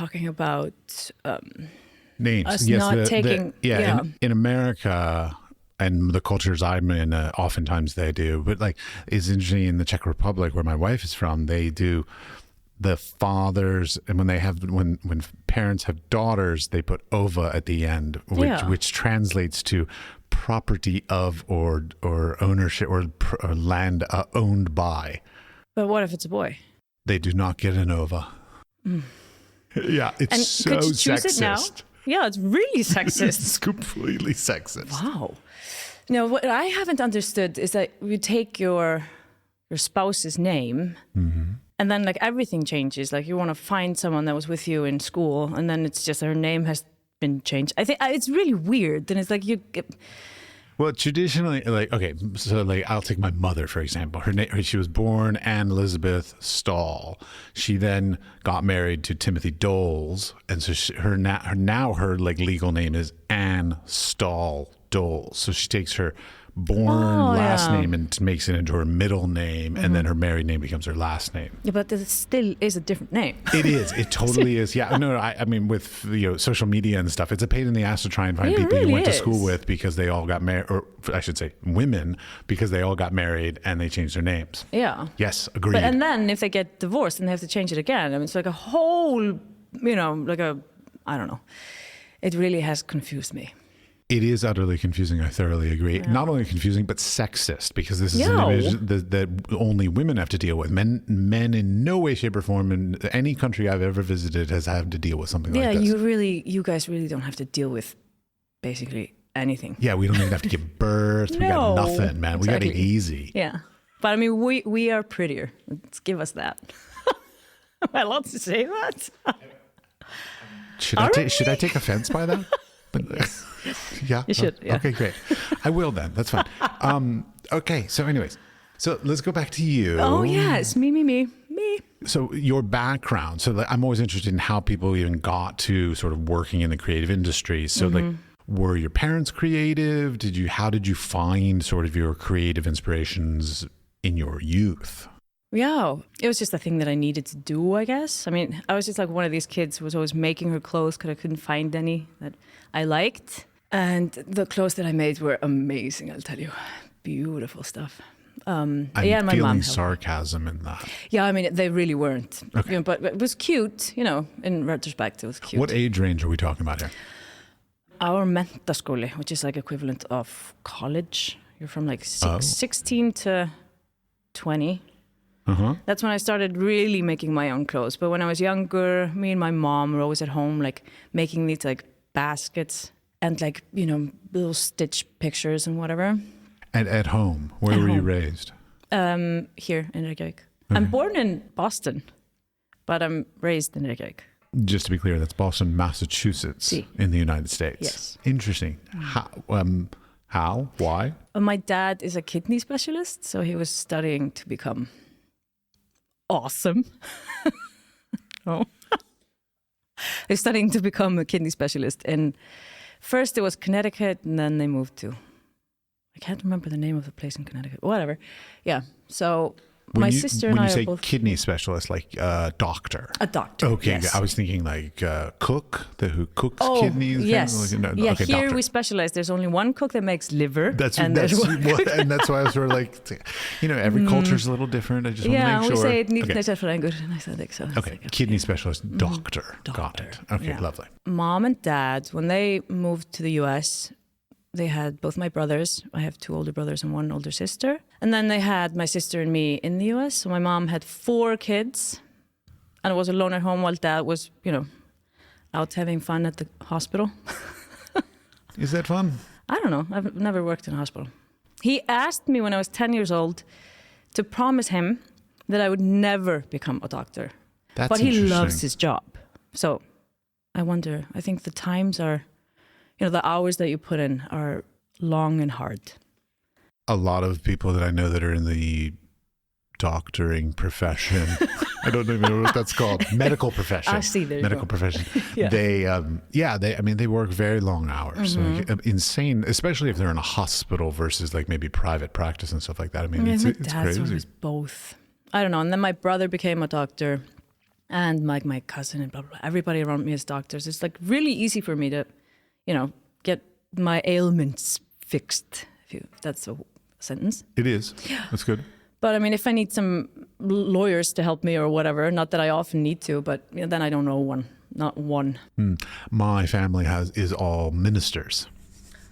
talking about names. us Yes, not taking... In America and the cultures I'm in, oftentimes they do. But like, it's interesting in the Czech Republic, where my wife is from, they do the fathers, and when parents have daughters, they put ova at the end, which translates to property of or ownership or land owned by. But what if it's a boy? They do not get an ova. Yeah, it's and so could you choose sexist. It now? Yeah, it's really sexist. It's completely sexist. Wow. No, what I haven't understood is that you take your spouse's name, and then like everything changes. Like you want to find someone that was with you in school, and then it's just her name has been changed. I think it's really weird. Then it's like you. Well, traditionally, like, okay, so like I'll take my mother, for example. Her name, she was born Anne Elizabeth Stahl. She then got married to Timothy Doles. And so her like legal name is Anne Stahl Doles. So she takes her born last name and makes it into her middle name, and then her married name becomes her last name. Yeah, but it still is a different name. It is. It totally is. Yeah. No, I mean, with social media and stuff, it's a pain in the ass to try and find people really you went to school with because they all got married, or I should say women, because they all got married and they changed their names. Yeah. Yes, agreed. And then if they get divorced, then they have to change it again. I mean, it's like a whole, I don't know. It really has confused me. It is utterly confusing. I thoroughly agree. Yeah. Not only confusing, but sexist, because this is an division that only women have to deal with. Men in no way, shape, or form in any country I've ever visited has had to deal with something like this. Yeah, you guys really don't have to deal with basically anything. Yeah, we don't even have to give birth. We got nothing, man. Exactly. We got it easy. Yeah. But I mean, we are prettier. Let's give us that. Am I allowed to say that? Should I take offense by that? Yes. Yeah. You should. Yeah. Okay, great. I will then. That's fine. Okay. So anyways, so let's go back to you. Oh yes. Me. So your background. So I'm always interested in how people even got to sort of working in the creative industry. So like, were your parents creative? How did you find sort of your creative inspirations in your youth? Yeah, it was just a thing that I needed to do, I guess. I mean, I was just like one of these kids who was always making her clothes because I couldn't find any that I liked. And the clothes that I made were amazing, I'll tell you. Beautiful stuff. I'm my feeling mom sarcasm in that. Yeah, I mean, they really weren't. Okay. But it was cute, in retrospect, it was cute. What age range are we talking about here? Our mentaskóli, which is like equivalent of college. You're from like 16 to 20. That's when I started really making my own clothes. But when I was younger, me and my mom were always at home, like making these like baskets and like, little stitch pictures and whatever. And at home, where were you raised? Here in Reykjavik. Okay. I'm born in Boston, but I'm raised in Reykjavik. Just to be clear, that's Boston, Massachusetts in the United States. Yes. Interesting. How? Why? My dad is a kidney specialist, so he was studying to become awesome. They're studying to become a kidney specialist. And first it was Connecticut, and then they moved to, I can't remember the name of the place in Connecticut. Whatever. Yeah. So my sister and I are both... When you say kidney specialist, like doctor? A doctor, okay, yes. I was thinking like cook, who cooks kidneys. Yes. Okay, here doctor. we specialize. There's only one cook that makes liver. And that's why I was sort of like, every culture is a little different. I just want to make sure. Yeah, we say it needs so. Okay, kidney specialist, doctor. Got it. Okay, lovely. Mom and dad, when they moved to the US, they had both my brothers. I have 2 older brothers and 1 older sister. And then they had my sister and me in the US. So my mom had 4 kids and was alone at home while dad was, out having fun at the hospital. Is that fun? I don't know. I've never worked in a hospital. He asked me when I was 10 years old to promise him that I would never become a doctor. But he loves his job. So I wonder, I think the times are... the hours that you put in are long and hard. A lot of people that I know that are in the doctoring profession, I don't even know what that's called, medical profession. I see, there medical profession. They work very long hours. Like, insane, especially if they're in a hospital versus like maybe private practice and stuff like that. I mean, it's my dad's crazy. Always both. I don't know. And then my brother became a doctor. and my cousin and blah, blah, blah. Everybody around me is doctors. It's like really easy for me to, get my ailments fixed, if that's a sentence. It is. Yeah. That's good. But I mean, if I need some lawyers to help me or whatever, not that I often need to, but then I don't know one, not one. My family is all ministers.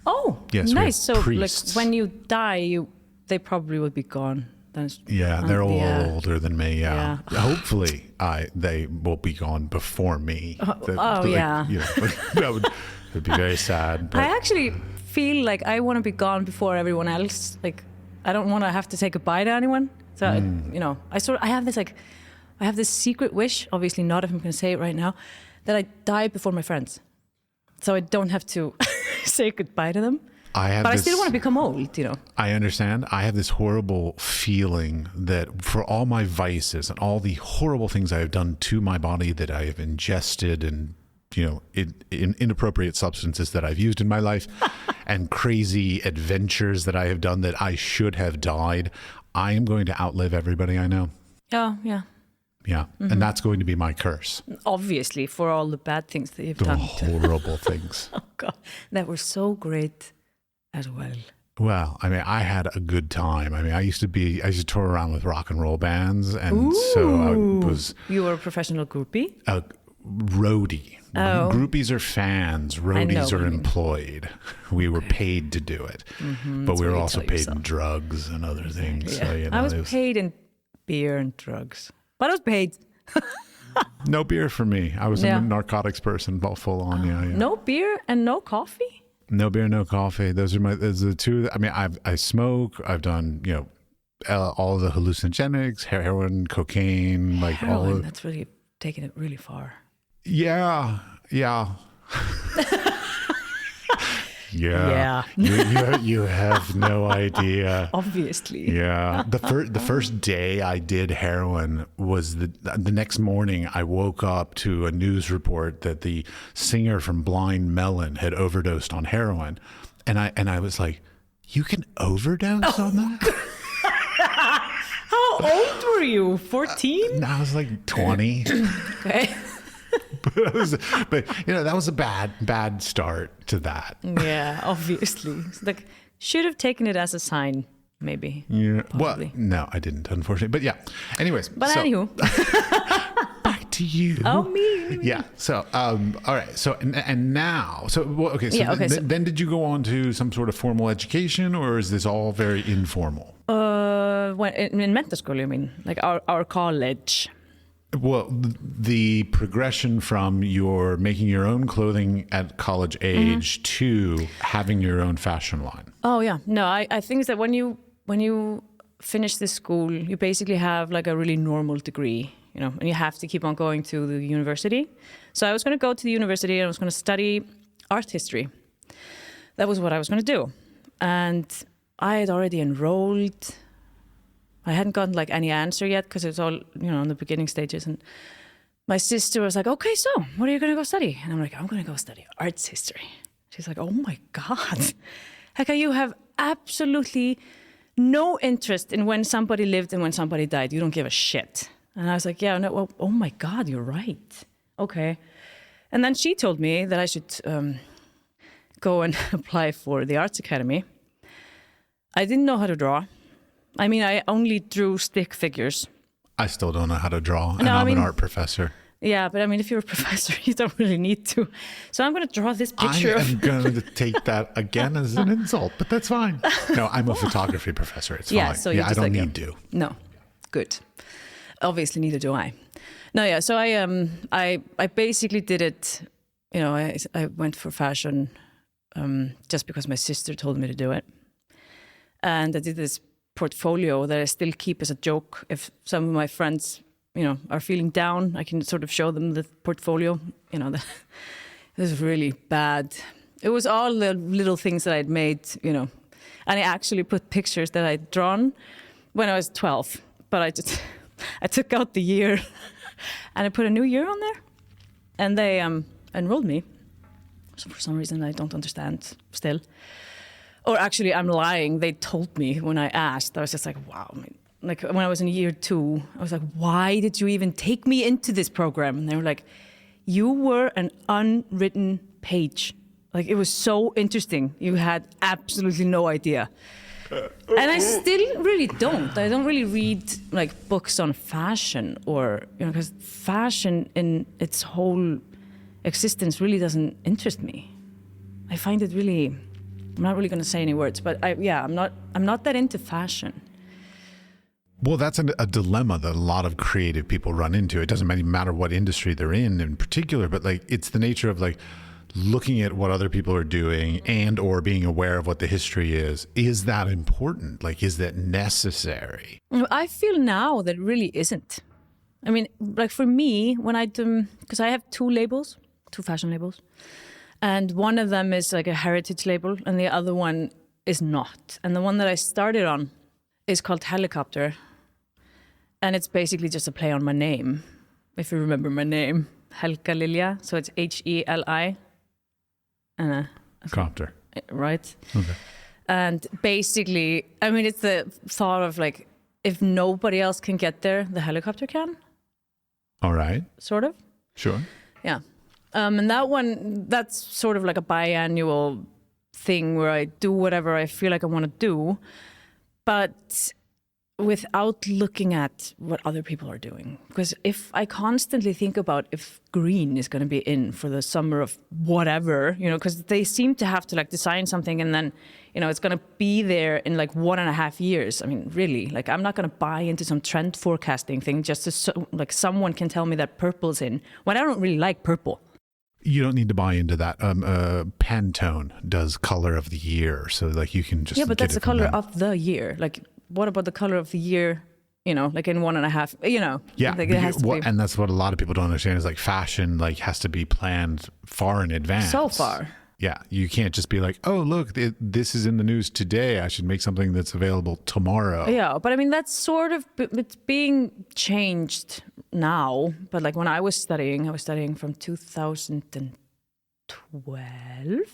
Oh, yes, nice. So priests. like when you die, they probably will be gone. They're all older than me. Yeah. Hopefully, they will be gone before me. That would be very sad. But. I actually feel like I want to be gone before everyone else. Like, I don't want to have to say goodbye to anyone. So I have this secret wish. Obviously, not if I'm going to say it right now, that I die before my friends, so I don't have to say goodbye to them. I still want to become old, I understand. I have this horrible feeling that for all my vices and all the horrible things I have done to my body that I have ingested and, in inappropriate substances that I've used in my life and crazy adventures that I have done that I should have died, I am going to outlive everybody I know. Oh, yeah. Yeah. Mm-hmm. And that's going to be my curse. Obviously, for all the bad things that you've done. Horrible things. Oh, God. That were so great. As well. Well, I mean, I had a good time. I mean, I used to tour around with rock and roll bands, and so I was. You were a professional groupie? A roadie. Oh. Groupies are fans. Roadies are employed. We were paid to do it, but we were also paid in drugs and other things. Yeah. So, I was paid in beer and drugs, but I was paid. No beer for me. I was a narcotics person, full on. Yeah. No beer and no coffee. No beer, no coffee. Those are the two. I mean, I smoke. I've done, all the hallucinogenics, heroin, cocaine, like heroin, all of. That's really taking it really far. Yeah. Yeah. You have no idea. Obviously. Yeah. The first day I did heroin was the next morning I woke up to a news report that the singer from Blind Melon had overdosed on heroin. And I was like, you can overdose on that? How old were you? 14? I was like 20. Okay. but that was a bad start to that. Yeah, obviously. Like, should have taken it as a sign, maybe. Yeah. Probably. Well, no, I didn't, unfortunately. But yeah. Anyways. Anywho. Back to you. Oh, me. Yeah. So, all right. So, and now, so okay. So, then did you go on to some sort of formal education, or is this all very informal? When in mental school, you mean, like our college? Well, the progression from your making your own clothing at college age to having your own fashion line. Oh yeah, no, I think that when you finish this school, you basically have like a really normal degree, and you have to keep on going to the university. So I was going to go to the university and I was going to study art history. That was what I was going to do, and I had already enrolled. I hadn't gotten like any answer yet because it's all, in the beginning stages. And my sister was like, okay, so what are you going to go study? And I'm like, I'm going to go study arts history. She's like, oh my God. Helga, you have absolutely no interest in when somebody lived and when somebody died. You don't give a shit. And I was like, yeah, no, well, oh my God, you're right. Okay. And then she told me that I should go and apply for the Arts Academy. I didn't know how to draw. I mean, I only drew stick figures. I still don't know how to draw, and I'm an art professor. Yeah, but I mean, if you're a professor, you don't really need to. So I'm going to draw this picture. I am going to take that again as an insult, but that's fine. No, I'm a photography professor. It's fine. So I don't need to. No, good. Obviously, neither do I. No, yeah. So I basically did it. I went for fashion just because my sister told me to do it, and I did this portfolio that I still keep as a joke. If some of my friends, are feeling down, I can sort of show them the portfolio. That it was really bad. It was all the little things that I'd made, and I actually put pictures that I'd drawn when I was 12. But I took out the year and I put a new year on there, and they enrolled me. So for some reason I don't understand still. Or actually, I'm lying. They told me when I asked. I was just like, wow, like when I was in year 2, I was like, why did you even take me into this program? And they were like, you were an unwritten page. Like, it was so interesting. You had absolutely no idea. And I still really don't. I don't really read like books on fashion or, because fashion in its whole existence really doesn't interest me. I find it really, I'm not really going to say any words, but I'm not that into fashion. Well, that's a dilemma that a lot of creative people run into. It doesn't really matter what industry they're in particular, but like it's the nature of like looking at what other people are doing and or being aware of what the history is. Is that important? Like, is that necessary? I feel now that it really isn't. I mean, like for me, when I do, because I have 2 fashion labels, and one of them is like a heritage label and the other one is not. And the one that I started on is called Helicopter. And it's basically just a play on my name, if you remember my name, Helga Lilja. So it's Heli. Copter. Right? Okay. And basically, I mean, it's the thought of like, if nobody else can get there, the helicopter can. All right. Sort of. Sure. Yeah. And that one, that's sort of like a biannual thing where I do whatever I feel like I want to do, but without looking at what other people are doing. Because if I constantly think about if green is going to be in for the summer of whatever, because they seem to have to like design something and then, it's going to be there in like 1.5 years. I mean, really, like I'm not going to buy into some trend forecasting thing just so like someone can tell me that purple's in when I don't really like purple. You don't need to buy into that. Pantone does color of the year. So like you can just but that's the color of the year. Like, what about the color of the year, like in 1.5, Yeah, like it has to be. And that's what a lot of people don't understand is like fashion like has to be planned far in advance. So far. Yeah, you can't just be like, oh, look, this is in the news today. I should make something that's available tomorrow. Yeah, but I mean, that's sort of, it's being changed now. But like when I was studying from 2012.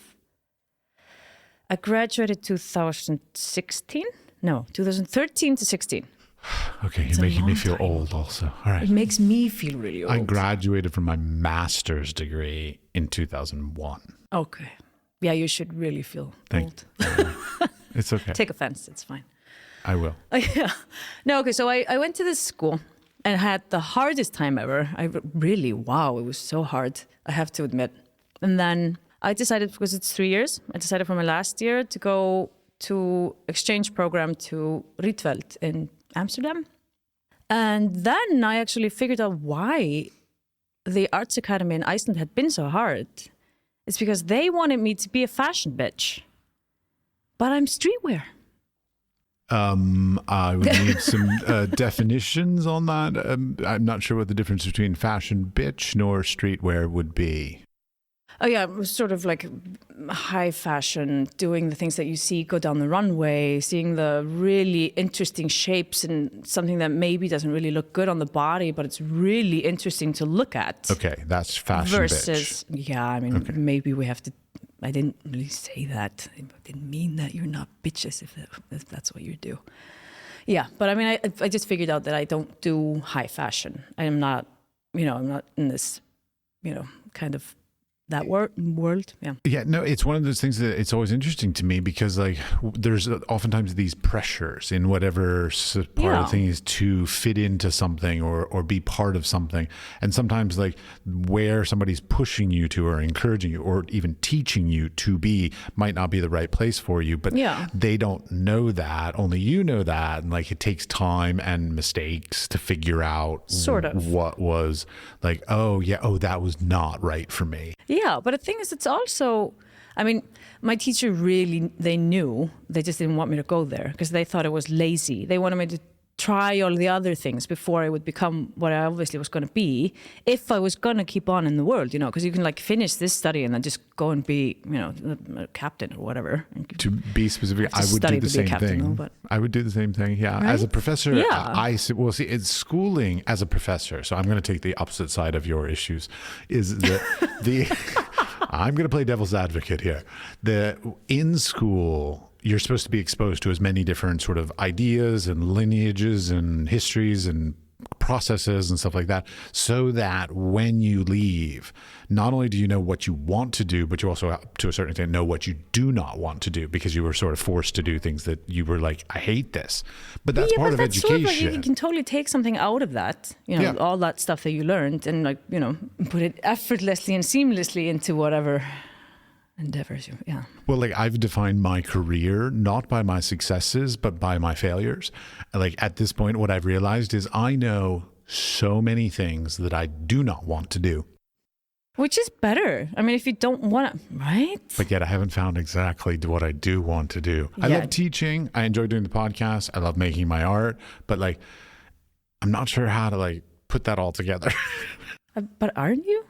I graduated 2016. No, 2013 to 16. Okay, you're making me feel old also. All right. It makes me feel really old. I graduated from my master's degree in 2001. Okay. Yeah, you should really feel old. It's okay. Take offense. It's fine. I will. Yeah. No, okay. So I went to this school and had the hardest time ever. It was so hard, I have to admit. And then I decided, because it's 3 years, I decided for my last year to go to exchange program to Rietveld in Amsterdam. And then I actually figured out why the Arts Academy in Iceland had been so hard. It's because they wanted me to be a fashion bitch. But I'm streetwear. I would need some definitions on that. I'm not sure what the difference between fashion bitch nor streetwear would be. Oh yeah, it was sort of like high fashion, doing the things that you see go down the runway, seeing the really interesting shapes and something that maybe doesn't really look good on the body, but it's really interesting to look at. Okay, that's fashion versus, bitch. Yeah, I mean, maybe we have to, I didn't really say that. I didn't mean that you're not bitches if that's what you do. Yeah, but I mean, I just figured out that I don't do high fashion. I am not, I'm not in this, kind of that world. Yeah, no, it's one of those things that it's always interesting to me because like there's oftentimes these pressures in whatever part of the thing is to fit into something or be part of something, and sometimes like where somebody's pushing you to or encouraging you or even teaching you to be might not be the right place for you, but they don't know that, only you know that, and like it takes time and mistakes to figure out sort of what was like, that was not right for me. Yeah, but the thing is, it's also, I mean, my teacher really, they knew, they just didn't want me to go there because they thought it was lazy. They wanted me to try all the other things before I would become what I obviously was going to be if I was going to keep on in the world, because you can like finish this study and then just go and be, a captain or whatever. To be specific, I would do the same thing. I would do the same thing, yeah. Right? As a professor, it's schooling as a professor, so I'm going to take the opposite side of your issues, is that I'm going to play devil's advocate here. In school, you're supposed to be exposed to as many different sort of ideas and lineages and histories and processes and stuff like that, so that when you leave, not only do you know what you want to do, but you also, to a certain extent, know what you do not want to do, because you were sort of forced to do things that you were like, I hate this. But that's part of education. Sort of like you can totally take something out of that, all that stuff that you learned, and like, put it effortlessly and seamlessly into whatever endeavors you. Well, like, I've defined my career not by my successes but by my failures. Like, at this point, what I've realized is I know so many things that I do not want to do, which is better. I mean, if you don't want to, right? But yet I haven't found exactly what I do want to do. I love teaching, I enjoy doing the podcast, I love making my art, but like, I'm not sure how to like put that all together. But aren't you?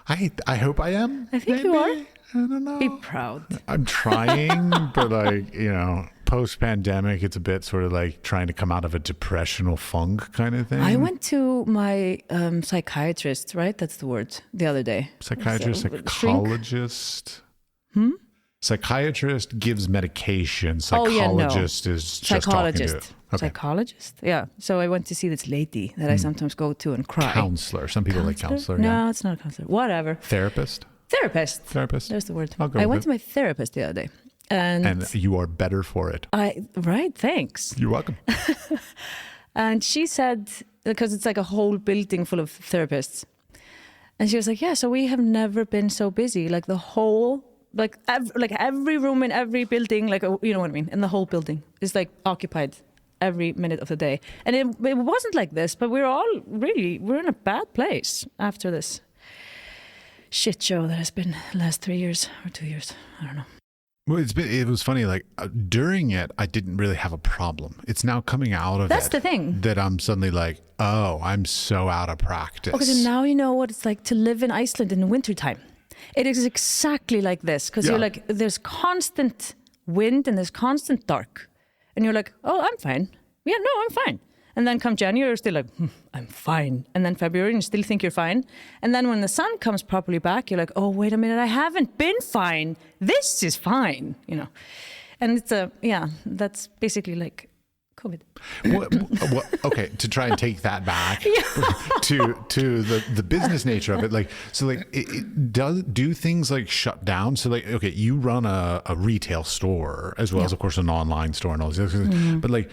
I hope I am. I think you are. I don't know. Be proud. I'm trying, but like, post-pandemic, it's a bit sort of like trying to come out of a depressional funk kind of thing. I went to my psychiatrist, right? That's the word, the other day. Psychiatrist, psychologist. Psychiatrist gives medication. Psychologist is just talking to. Okay. Psychologist? Yeah. So I went to see this lady that I sometimes go to and cry. Counselor. Some people like counselor. No, it's not a counselor. Whatever. Therapist? Therapist. There's the word. I went to my therapist the other day. And you are better for it. Right, thanks. You're welcome. And she said, because it's like a whole building full of therapists. And she was like, yeah, so we have never been so busy. Like the whole, like every room in every building, like, you know what I mean? In the whole building is like occupied every minute of the day. And it wasn't like this, but we're in a bad place after this shit show that has been the last 3 years or 2 years. I don't know. Well, it was funny. Like during it, I didn't really have a problem. It's now coming out of That's the thing. That I'm suddenly like, oh, I'm so out of practice. Okay, so now you know what it's like to live in Iceland in the wintertime. It is exactly like this, because you're like, there's constant wind and there's constant dark. And you're like, oh, I'm fine. Yeah, no, I'm fine. And then come January, you're still like, I'm fine. And then February, you still think you're fine. And then when the sun comes properly back, you're like, oh, wait a minute, I haven't been fine. This is fine, And it's that's basically like COVID. Well, okay, to try and take that back to the business nature of it, like, so like, do things like shut down? So like, okay, you run a retail store as well as, of course, an online store and all these other things, but like,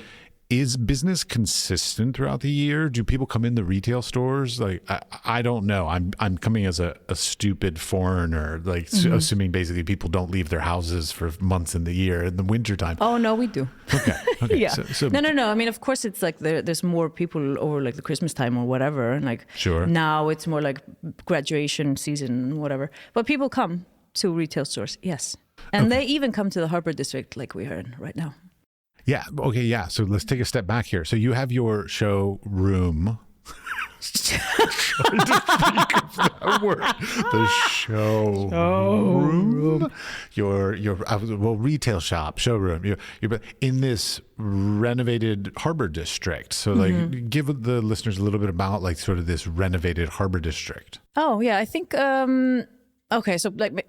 is business consistent throughout the year? Do people come in the retail stores? Like, I don't know. I'm coming as a stupid foreigner, like assuming basically people don't leave their houses for months in the year in the wintertime. Oh, no, we do. Okay. Yeah. So, no. I mean, of course, it's like there's more people over like the Christmas time or whatever. And like now it's more like graduation season, whatever. But people come to retail stores, yes. And they even come to the Harbor District like we are in right now. Yeah. Okay. Yeah. So let's take a step back here. So you have your showroom. Trying to think of that word. The showroom. Your retail shop, showroom. You're in this renovated harbor district. So like, give the listeners a little bit about like sort of this renovated harbor district. Oh yeah, I think. Okay, so like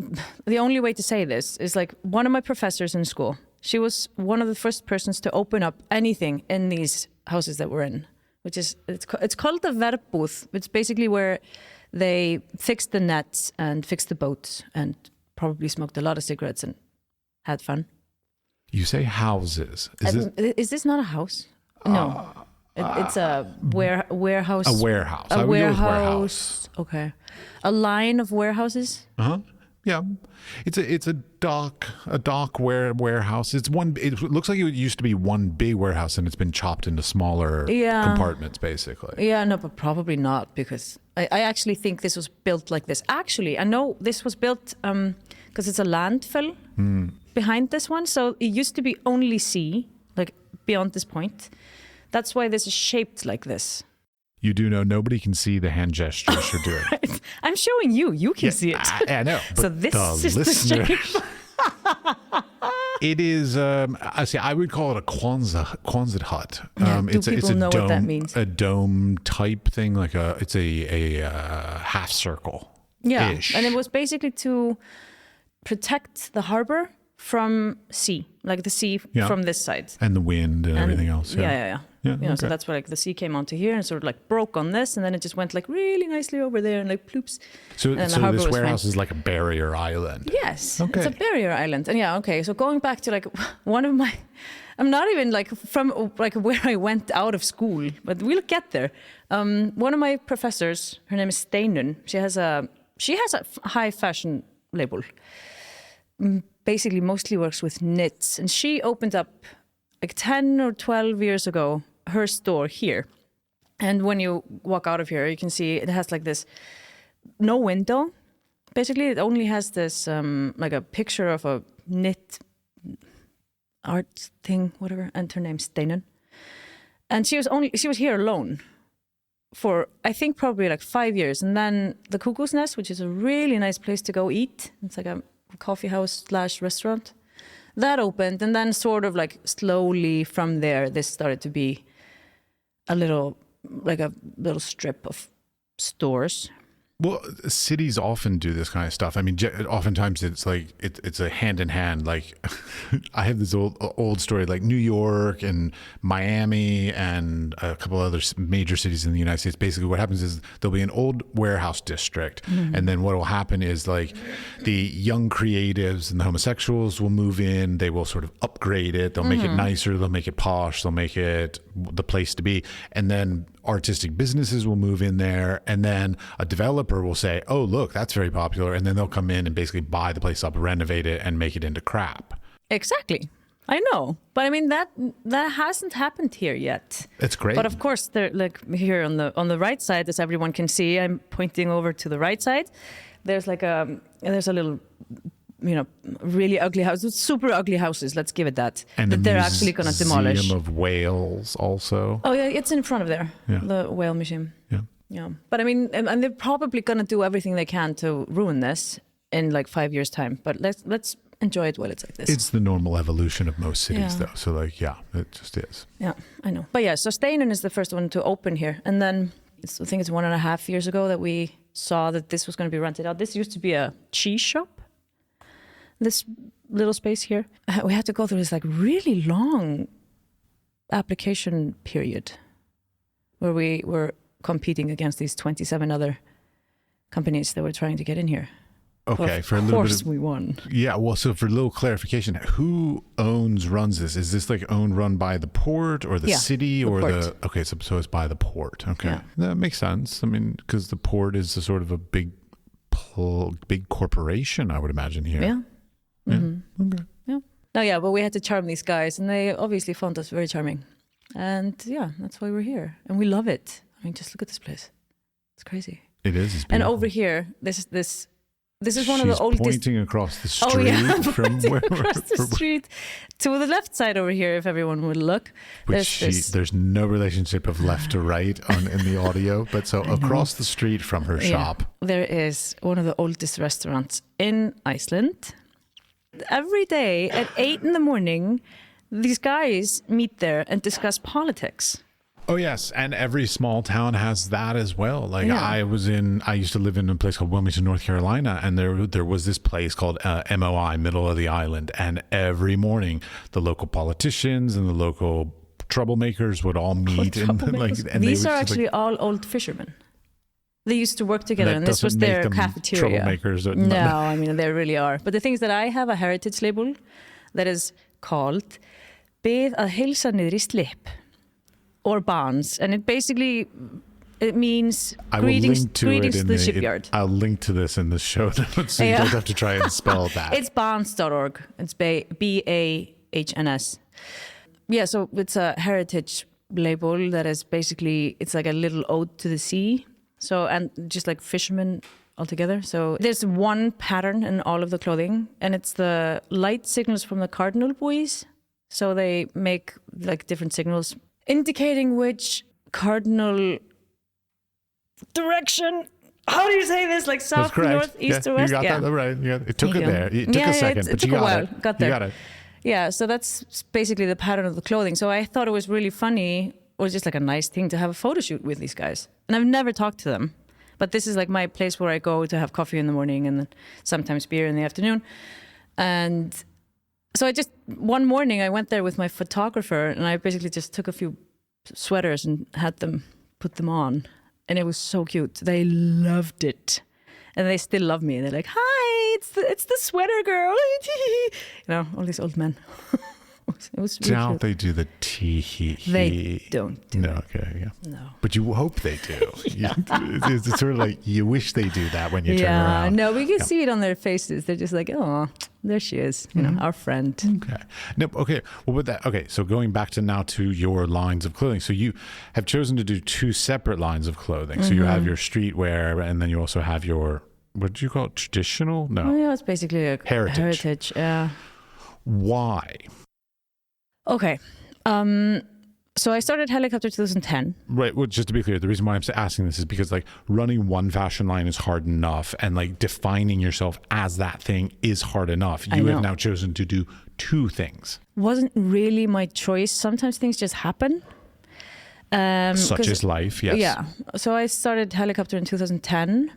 the only way to say this is like one of my professors in school. She was one of the first persons to open up anything in these houses that we're in, which is, it's called the verbúð. It's basically where they fixed the nets and fixed the boats and probably smoked a lot of cigarettes and had fun. You say houses. Is this not a house? No. It's a warehouse. A warehouse. A warehouse. Okay. A line of warehouses. Yeah, it's a dock warehouse. It looks like it used to be one big warehouse and it's been chopped into smaller compartments, basically. Yeah, no, but probably not, because I actually think this was built like this. Actually, I know this was built because it's a landfill behind this one, so it used to be only sea, like beyond this point. That's why this is shaped like this. You do know nobody can see the hand gestures you're doing. Right. I'm showing you. You can see it. I know. So this is the shape. It is. I would call it a Quonset hut. Do people know what that means? A dome type thing, like it's a half circle. Yeah, and it was basically to protect the harbor from sea, like the sea from this side. And the wind and everything else. Yeah. So that's where like the sea came onto here and sort of like broke on this, and then it just went like really nicely over there and like ploops. So this warehouse is like a barrier island. Yes, it's a barrier island. And so going back to like one of my, I'm not even like from like where I went out of school, but we'll get there. One of my professors, her name is Steinun. She has a high fashion label. Basically mostly works with knits, and she opened up like 10 or 12 years ago her store here. And when you walk out of here, you can see it has like this no window. Basically it only has this like a picture of a knit art thing, whatever, and her name's Steinun. And she was here alone for I think probably like 5 years, and then the Cuckoo's Nest, which is a really nice place to go eat, it's like a coffee house / restaurant, that opened, and then sort of like slowly from there this started to be a little strip of stores. Well, cities often do this kind of stuff. I mean, oftentimes it's like it's a hand in hand. Like I have this old story, like New York and Miami and a couple other major cities in the United States. Basically, what happens is there'll be an old warehouse district, and then what will happen is like the young creatives and the homosexuals will move in. They will sort of upgrade it. They'll make it nicer. They'll make it posh. They'll make it the place to be, and then artistic businesses will move in there, and then a developer will say, oh, look, that's very popular. And then they'll come in and basically buy the place up, renovate it, and make it into crap. Exactly. I know. But I mean, that hasn't happened here yet. It's great. But of course, they're like here on the right side, as everyone can see, I'm pointing over to the right side. There's like there's a little, really ugly house, super ugly houses. Let's give it that. And that they're actually going to demolish. Museum of Whales also. Oh yeah, it's in front of there. Yeah. The whale museum. Yeah. But I mean, and they're probably going to do everything they can to ruin this in like 5 years' time. But let's enjoy it while it's like this. It's the normal evolution of most cities, though. So like, it just is. Yeah, I know. But yeah, so Steinun is the first one to open here, and then I think it's 1.5 years ago that we saw that this was going to be rented out. This used to be a cheese shop. This little space here, we had to go through this like really long application period where we were competing against these 27 other companies that were trying to get in here. Okay, for a little bit. Of course we won. Yeah, well, so for a little clarification, who runs this? Is this like run by the port or the city or the? Okay, so it's by the port. Okay, yeah. That makes sense. I mean, because the port is a sort of a big corporation, I would imagine here. Yeah. Mm-hmm. Okay. Yeah. No, yeah, but we had to charm these guys, and they obviously found us very charming, and yeah, that's why we're here, and we love it. I mean, just look at this place; it's crazy. It is. It's and over here, this is one of the oldest. Pointing across the street. Oh yeah, from across the street to the left side over here. If everyone would look, there's no relationship of left to right in the audio, but so across the street from her shop, there is one of the oldest restaurants in Iceland. Every day at 8 a.m, these guys meet there and discuss politics. Oh yes, and every small town has that as well. Like I used to live in a place called Wilmington, North Carolina, and there was this place called MOI, Middle of the Island, and every morning the local politicians and the local troublemakers would all meet. And these are actually all old fishermen. They used to work together, and this was their cafeteria. Troublemakers. No, I mean, they really are. But the thing is that I have a heritage label that is called Bið að heilsa niðri slipp, or Barnes, and it means greetings to the shipyard. I'll link to this in the show notes, so you don't have to try and spell that. It's barnes.org. It's BAHNS. Yeah, so it's a heritage label that is basically, it's like a little ode to the sea. So, and just like fishermen altogether. So there's one pattern in all of the clothing, and it's the light signals from the cardinal buoys. So they make like different signals indicating which cardinal direction. How do you say this? Like south, north, east, or west? You got that right. It took it there. It took a second, but you got it. Got there. You got it. Yeah, so that's basically the pattern of the clothing. So I thought it was really funny, or just like a nice thing to have a photo shoot with these guys. And I've never talked to them, but this is like my place where I go to have coffee in the morning and sometimes beer in the afternoon. And So one morning I went there with my photographer and I basically just took a few sweaters and had them put them on. And it was so cute. They loved it. And they still love me. They're like, hi, it's the sweater girl. All these old men. It was really Don't cute. they do the tee-hee? They don't do No, it. okay, yeah. No. But you hope they do. It's sort of like you wish they do that when you turn around. No, we can see it on their faces. They're just like, oh, there she is, our friend. Okay. No, okay. Well, with that, okay. So going back to your lines of clothing. So you have chosen to do 2 separate lines of clothing. So you have your streetwear, and then you also have your, what do you call it? Traditional? No. Oh, yeah, it's basically a heritage. Yeah. Why? Okay. So I started Helicopter 2010. Right. Well, just to be clear, the reason why I'm asking this is because like running one fashion line is hard enough, and like defining yourself as that thing is hard enough. You have now chosen to do 2 things. Wasn't really my choice. Sometimes things just happen. Such as life, yes. Yeah. So I started Helicopter in 2010.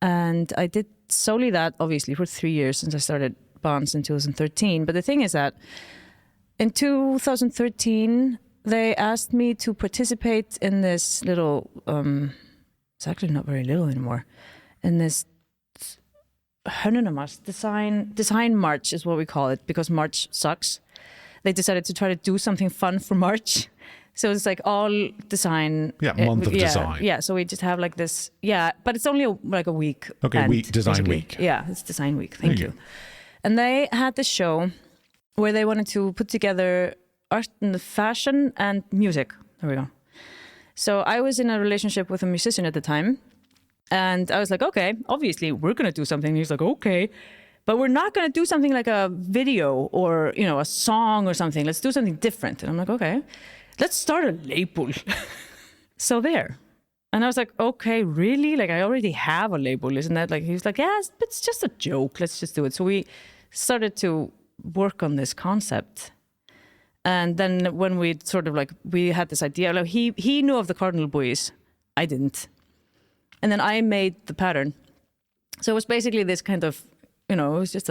And I did solely that, obviously, for 3 years since I started Bonds in 2013. But the thing is that in 2013, they asked me to participate in this little, it's actually not very little anymore, in this design march is what we call it, because March sucks. They decided to try to do something fun for March. So it's like all design. Yeah, month of design. Yeah, so we just have like this. Yeah, but it's only like a week. Okay, design basically. week. Yeah, it's design week. Thank you. And they had this show where they wanted to put together art and fashion and music. There we go. So I was in a relationship with a musician at the time. And I was like, okay, obviously we're going to do something. And he's like, okay, but we're not going to do something like a video or, a song or something. Let's do something different. And I'm like, okay. Let's start a label. So there. And I was like, okay, really? Like, I already have a label, isn't that? Like, he was like, yeah, it's just a joke. Let's just do it. So we started to work on this concept. And then when we sort of we had this idea, like he knew of the cardinal buoys. I didn't. And then I made the pattern. So it was basically this kind of, it was just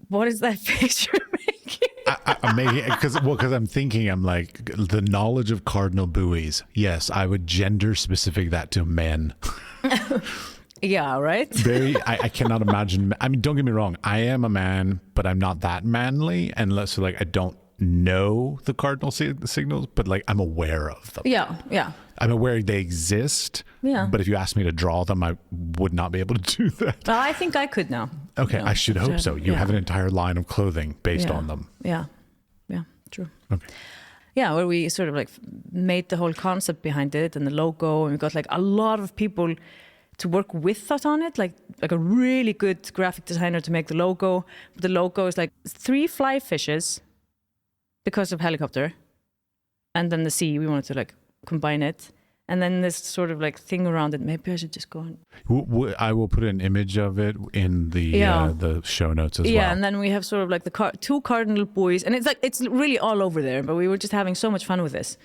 what is that face you're making? I'm making because I'm thinking, I'm like, the knowledge of cardinal buoys. Yes, I would gender specific that to men. Yeah, right. I cannot imagine. I mean, don't get me wrong. I am a man, but I'm not that manly, and so I don't know the cardinal signals, but I'm aware of them. Yeah. I'm aware they exist. Yeah. But if you asked me to draw them, I would not be able to do that. Well, I think I could now. Okay, I should hope so. You have an entire line of clothing based on them. Yeah, true. Okay. Yeah, where we sort of made the whole concept behind it and the logo, and we got a lot of people to work with us on it, like a really good graphic designer to make the logo. The logo is 3 fly fishes because of helicopter, and then the sea. We wanted to combine it. And then this sort of thing around it. Maybe I should just go on. I will put an image of it in the show notes as well. Yeah, and then we have sort of the 2 cardinal buoys, and it's really all over there. But we were just having so much fun with this.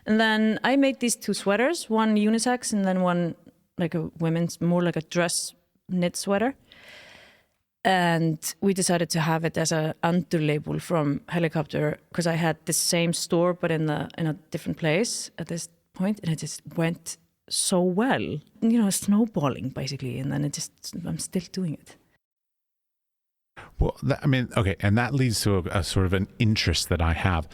And then I made these 2 sweaters, one unisex, and then one a women's, more like a dress knit sweater. And we decided to have it as a under label from Helicopter because I had the same store but in a different place at this point, and it just went so well, snowballing basically, and then I'm still doing it. Well, okay, and that leads to a sort of an interest that I have.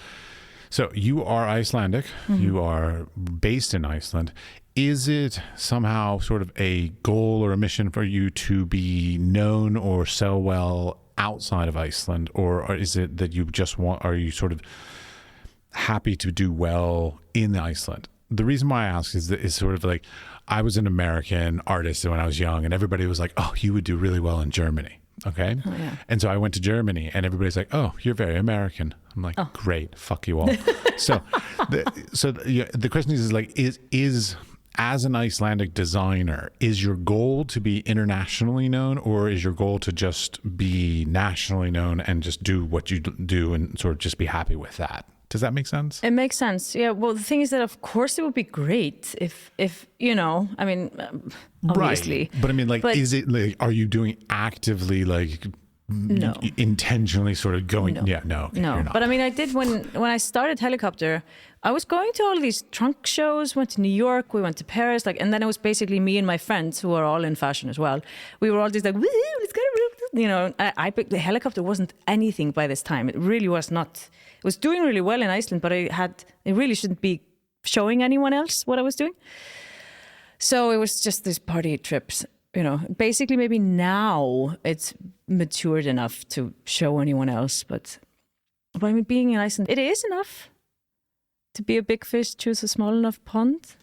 So you are Icelandic, you are based in Iceland. Is it somehow sort of a goal or a mission for you to be known or sell well outside of Iceland, or is it that you just are you sort of happy to do well in Iceland? The reason why I ask is sort of I was an American artist when I was young, and everybody was like, oh, you would do really well in Germany. Okay. Oh, yeah. And so I went to Germany, and everybody's like, oh, you're very American. I'm like, oh, great. Fuck you all. So the question is as an Icelandic designer, is your goal to be internationally known, or is your goal to just be nationally known and just do what you do and sort of just be happy with that? Does that make sense? It makes sense. Yeah. Well, the thing is that, of course, it would be great if obviously. Right. But is it are you doing actively No. intentionally sort of going. No. Yeah, no, okay, you're not. But I mean, I did when I started Helicopter. I was going to all these trunk shows. Went to New York. We went to Paris. And then it was basically me and my friends who are all in fashion as well. We were all just like, woo, let's go. The Helicopter wasn't anything by this time. It really was not. It was doing really well in Iceland, but it really shouldn't be showing anyone else what I was doing. So it was just these party trips. Basically maybe now it's matured enough to show anyone else, but I mean, being in Iceland, it is enough to be a big fish, choose a small enough pond.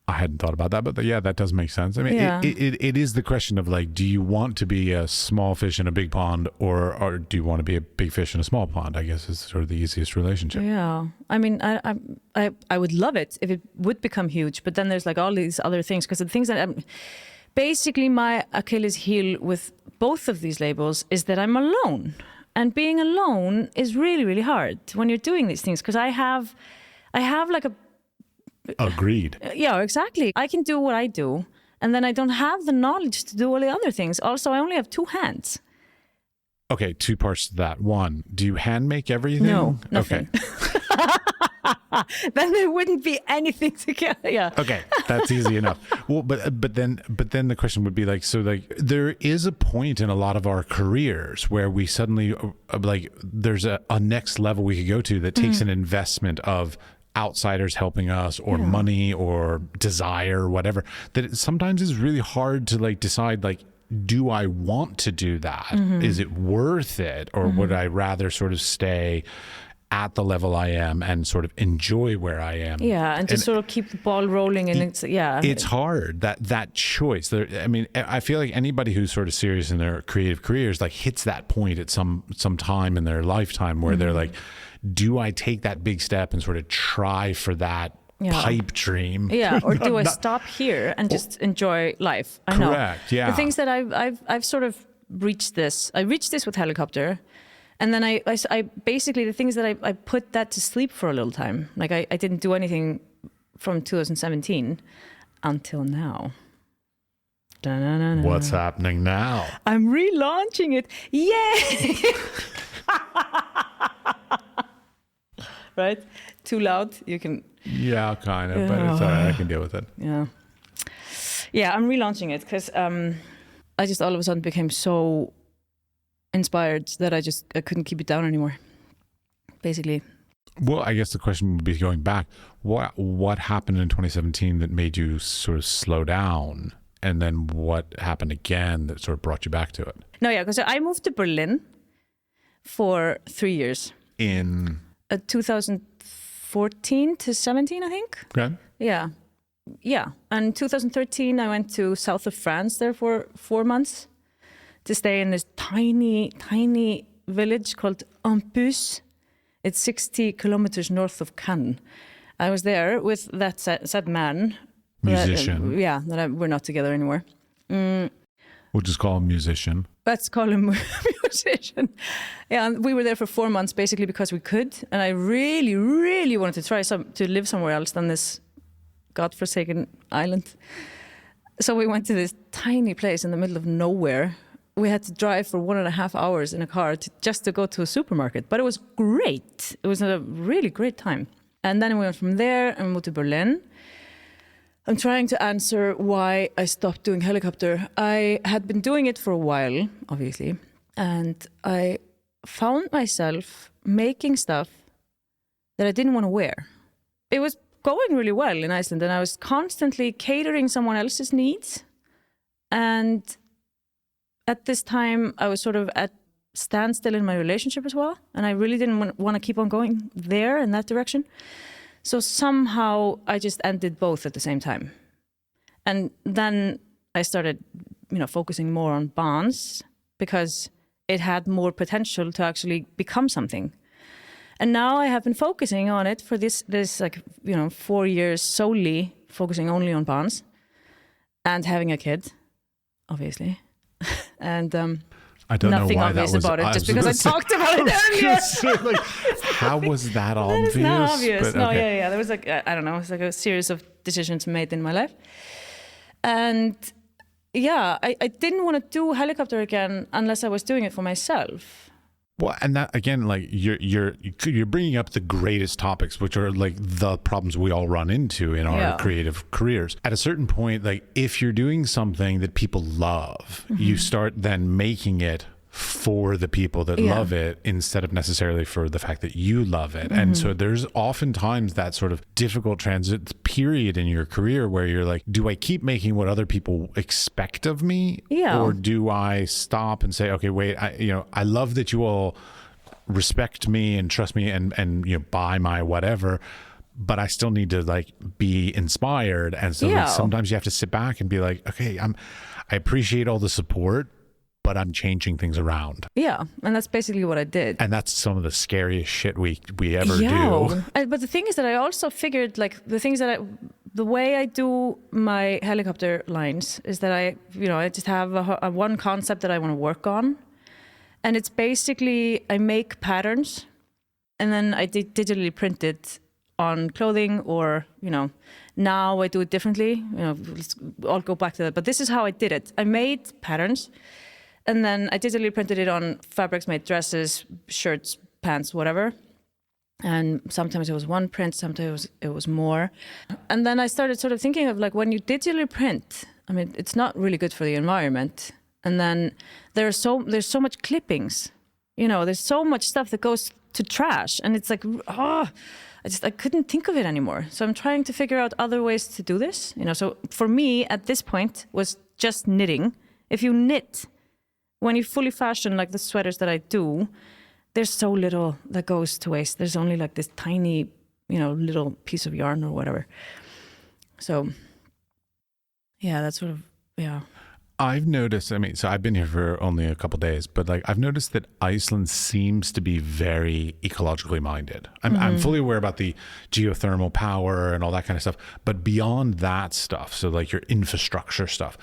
I hadn't thought about that, but yeah, that does make sense. I mean, it is the question of like, do you want to be a small fish in a big pond, or do you want to be a big fish in a small pond? I guess is sort of the easiest relationship. Yeah, I mean, I would love it if it would become huge, but then there's like all these other things, because the things that basically my Achilles heel with both of these labels is that I'm alone, and being alone is really, really hard when you're doing these things, because I have like a. Agreed. Yeah, exactly. I can do what I do, and then I don't have the knowledge to do all the other things. Also, I only have 2 hands. Okay, 2 parts to that. 1, do you hand make everything? No, nothing. Okay. Then there wouldn't be anything together. Yeah. Okay, that's easy enough. Well, but then the question would be like, so like there is a point in a lot of our careers where we suddenly like there's a next level we could go to that takes an investment of outsiders helping us, or money, or desire, or whatever, that it sometimes is really hard to like decide, like, do I want to do that? Is it worth it? Or would I rather sort of stay at the level I am and sort of enjoy where I am? Yeah, and just sort of keep the ball rolling. And it's hard, that choice. I mean, I feel like anybody who's sort of serious in their creative careers like hits that point at some time in their lifetime where they're like, do I take that big step and sort of try for that pipe dream? Yeah, or do I stop here and just enjoy life? I know. Correct, yeah. The things that I've sort of reached this. I reached this with Helicopter. And then I basically, the things that I put that to sleep for a little time. Like I didn't do anything from 2017 until now. Da-na-na-na. What's happening now? I'm relaunching it. Yay! Right? Too loud? You can... Yeah, kind of, but it's all right. I can deal with it. Yeah. Yeah, I'm relaunching it because I just all of a sudden became so inspired that I couldn't keep it down anymore, basically. Well, I guess the question would be, going back, what happened in 2017 that made you sort of slow down? And then what happened again that sort of brought you back to it? No, yeah, because I moved to Berlin for 3 years. In? 2014 to 17, I think. Okay. Yeah. Yeah. And 2013, I went to south of France there for 4 months to stay in this tiny, tiny village called Ampus. It's 60 kilometers north of Cannes. I was there with that said man. Musician. We're not together anymore. We'll just call him musician. Let's call him musician. Yeah, and we were there for 4 months basically because we could. And I really, really wanted to try to live somewhere else than this godforsaken island. So we went to this tiny place in the middle of nowhere. We had to drive for 1.5 hours in a car just to go to a supermarket. But it was great. It was a really great time. And then we went from there and moved to Berlin. I'm trying to answer why I stopped doing Helicopter. I had been doing it for a while, obviously. And I found myself making stuff that I didn't want to wear. It was going really well in Iceland, and I was constantly catering someone else's needs. And at this time, I was sort of at standstill in my relationship as well. And I really didn't want to keep on going there in that direction. So somehow I just ended both at the same time. And then I started, focusing more on bonds because it had more potential to actually become something. And now I have been focusing on it for this 4 years solely focusing only on bonds and having a kid, obviously. And I don't nothing know why obvious that was, about it, just because I talked about it earlier. How was that obvious? That is not obvious. But, no, okay. yeah. There was it was like a series of decisions made in my life. And yeah, I didn't want to do helicopter again unless I was doing it for myself. Well, and that again, like you're bringing up the greatest topics, which are like the problems we all run into in our creative careers. At a certain point, like if you're doing something that people love, you start then making it for the people that love it instead of necessarily for the fact that you love it. And so there's oftentimes that sort of difficult transit period in your career where you're like, do I keep making what other people expect of me? Or do I stop and say, okay, wait, I love that you all respect me and trust me and buy my whatever, but I still need to like be inspired. And so like, sometimes you have to sit back and be like, okay, I appreciate all the support, but I'm changing things around. Yeah, and that's basically what I did. And that's some of the scariest shit we ever do. But the thing is that I also figured like the way I do my helicopter lines is that I just have a one concept that I want to work on. And it's basically, I make patterns and then I digitally print it on clothing or, now I do it differently. I'll go back to that. But this is how I did it. I made patterns. And then I digitally printed it on fabrics, made dresses, shirts, pants, whatever. And sometimes it was one print, sometimes it was more. And then I started sort of thinking of like when you digitally print, I mean, it's not really good for the environment. And then there's so much clippings, there's so much stuff that goes to trash. And it's like, I couldn't think of it anymore. So I'm trying to figure out other ways to do this. So for me at this point was just knitting. If you knit, when you fully fashion like the sweaters that I do, there's so little that goes to waste. There's only like this tiny, little piece of yarn or whatever. So, yeah, that's sort of, yeah. I've noticed, so I've been here for only a couple of days, but like I've noticed that Iceland seems to be very ecologically minded. I'm fully aware about the geothermal power and all that kind of stuff, but beyond that stuff, so like your infrastructure stuff,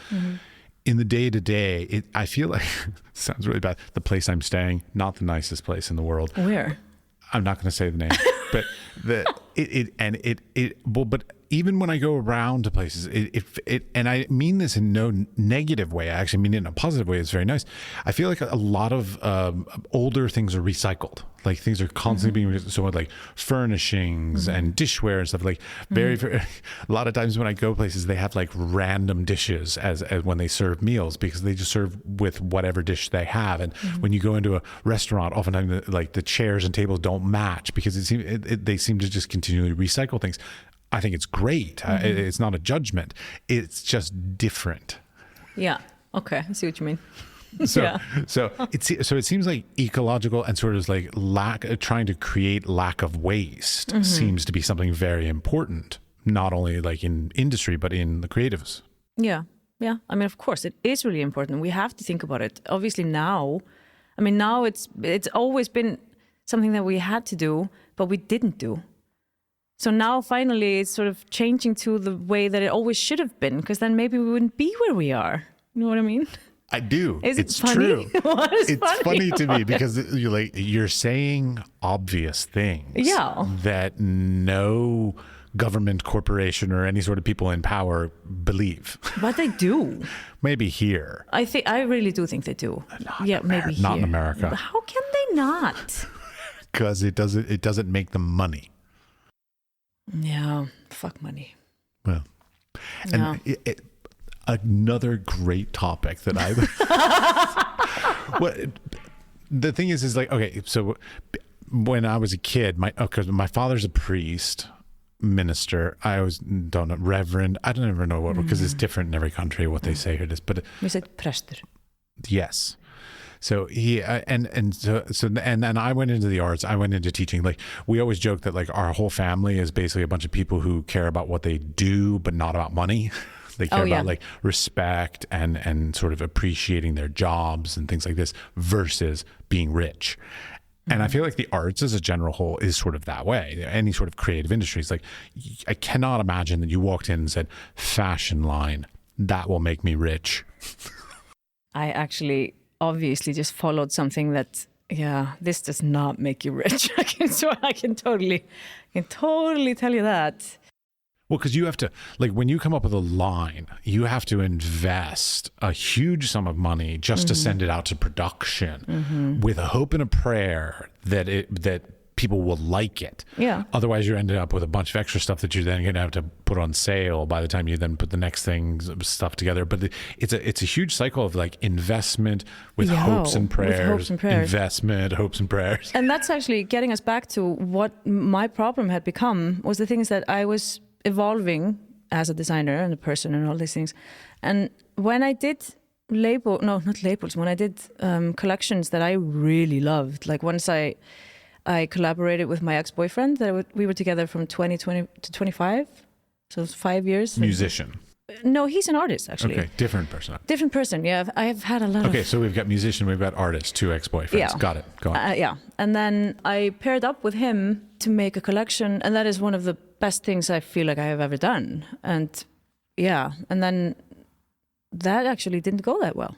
in the day-to-day, I feel like, sounds really bad, the place I'm staying, not the nicest place in the world. Where? I'm not going to say the name, but but even when I go around to places, and I mean this in no negative way, I actually mean it in a positive way. It's very nice. I feel like a lot of older things are recycled. Like things are constantly being so like furnishings and dishware and stuff. Like very, a lot of times when I go places, they have like random dishes as when they serve meals because they just serve with whatever dish they have. And when you go into a restaurant, oftentimes like the chairs and tables don't match because they seem to just continually recycle things. I think it's great. It's not a judgment. It's just different. Yeah. Okay. I see what you mean. So it seems like ecological and sort of like trying to create lack of waste seems to be something very important, not only like in industry, but in the creatives. Yeah. Yeah. I mean, of course, it is really important. We have to think about it. Obviously now it's always been something that we had to do, but we didn't do. So now finally it's sort of changing to the way that it always should have been, because then maybe we wouldn't be where we are. You know what I mean? I do. It's funny? True. It's funny to me because you're saying obvious things that no government, corporation, or any sort of people in power believe. But they do. Maybe here. I really do think they do. Maybe here. Not in America. But how can they not? Because it doesn't make them money. Yeah, fuck money. Well, and another great topic that the thing is like, okay, so when I was a kid, because my father's a priest, minister, I always don't know, reverend, I don't ever know what, because it's different in every country what they say here. But we said präster. Yes. So he and I went into the arts. I went into teaching. Like we always joke that like our whole family is basically a bunch of people who care about what they do, but not about money. They care about like respect and sort of appreciating their jobs and things like this versus being rich. And I feel like the arts as a general whole is sort of that way. Any sort of creative industries, like I cannot imagine that you walked in and said, fashion line, that will make me rich. I actually obviously just followed something that, this does not make you rich. I can totally tell you that. Well, because you have to, like, when you come up with a line, you have to invest a huge sum of money just to send it out to production with a hope and a prayer that people will like it. Yeah. Otherwise, you're ending up with a bunch of extra stuff that you're then going to have to put on sale by the time you then put the next stuff together. But it's a huge cycle of like investment with hopes and prayers, investment, hopes and prayers. And that's actually getting us back to what my problem had become, was the things that I was evolving as a designer and a person and all these things. And when I did when I did collections that I really loved, like once I collaborated with my ex-boyfriend, we were together from 2020 to 25, so it's 5 years. Musician. No, he's an artist, actually. Okay, different person. Different person, yeah. I've had a lot of... Okay, so we've got musician, we've got artist, 2 ex-boyfriends. Yeah. Got it, go on. Yeah, and then I paired up with him to make a collection, and that is one of the best things I feel like I have ever done. And yeah, and then that actually didn't go that well,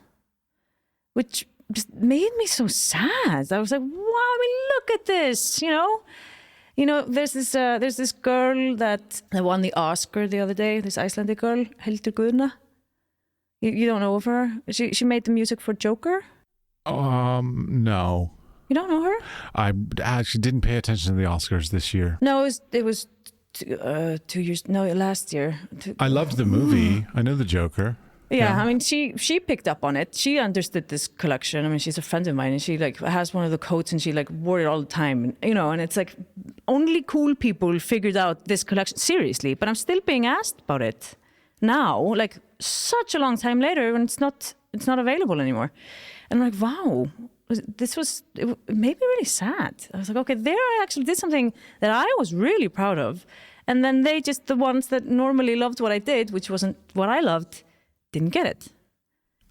which just made me so sad. I was like, wow, I mean, look at this, You know, there's this girl that won the Oscar the other day, this Icelandic girl, Helga. You don't know of her? She made the music for Joker? No. You don't know her? I actually didn't pay attention to the Oscars this year. No, it was 2 years, no, last year. I loved the movie. I know the Joker. Yeah, I mean, she picked up on it. She understood this collection. I mean, she's a friend of mine, and she like has one of the coats, and she like wore it all the time. And, and it's like only cool people figured out this collection seriously. But I'm still being asked about it now, like such a long time later, when it's not available anymore. And I'm like, wow, it made me really sad. I was like, okay, there I actually did something that I was really proud of, and then the ones that normally loved what I did, which wasn't what I loved, didn't get it.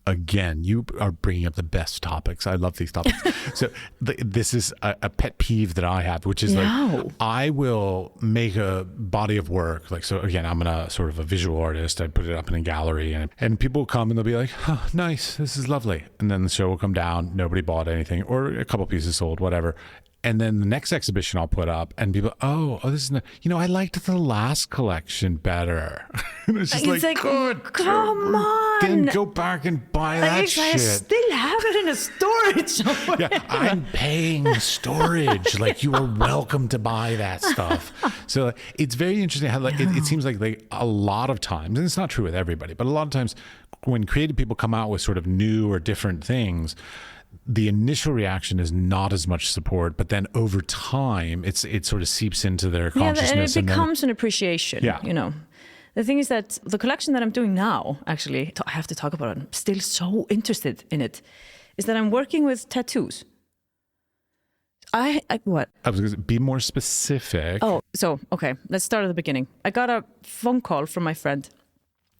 Again, you are bringing up the best topics. I love these topics. So this is a pet peeve that I have, which is like, I will make a body of work. Like, so again, I'm sort of a visual artist. I put it up in a gallery, and people will come and they'll be like, oh, nice, this is lovely. And then the show will come down. Nobody bought anything, or a couple pieces sold, whatever. And then the next exhibition I'll put up, and people, this is, I liked the last collection better. And it's just like, good, come on. Then go back and buy that shit. I still have it in a storage somewhere. Yeah, I'm paying storage. Like, you are welcome to buy that stuff. So it's very interesting how it seems like a lot of times, and it's not true with everybody, but a lot of times when creative people come out with sort of new or different things, the initial reaction is not as much support, but then over time, it sort of seeps into their consciousness. And it becomes an appreciation, Yeah. The thing is that the collection that I'm doing now, actually, I have to talk about it, I'm still so interested in it, is that I'm working with tattoos. What? I was going to be more specific. Oh, so, okay, let's start at the beginning. I got a phone call from my friend.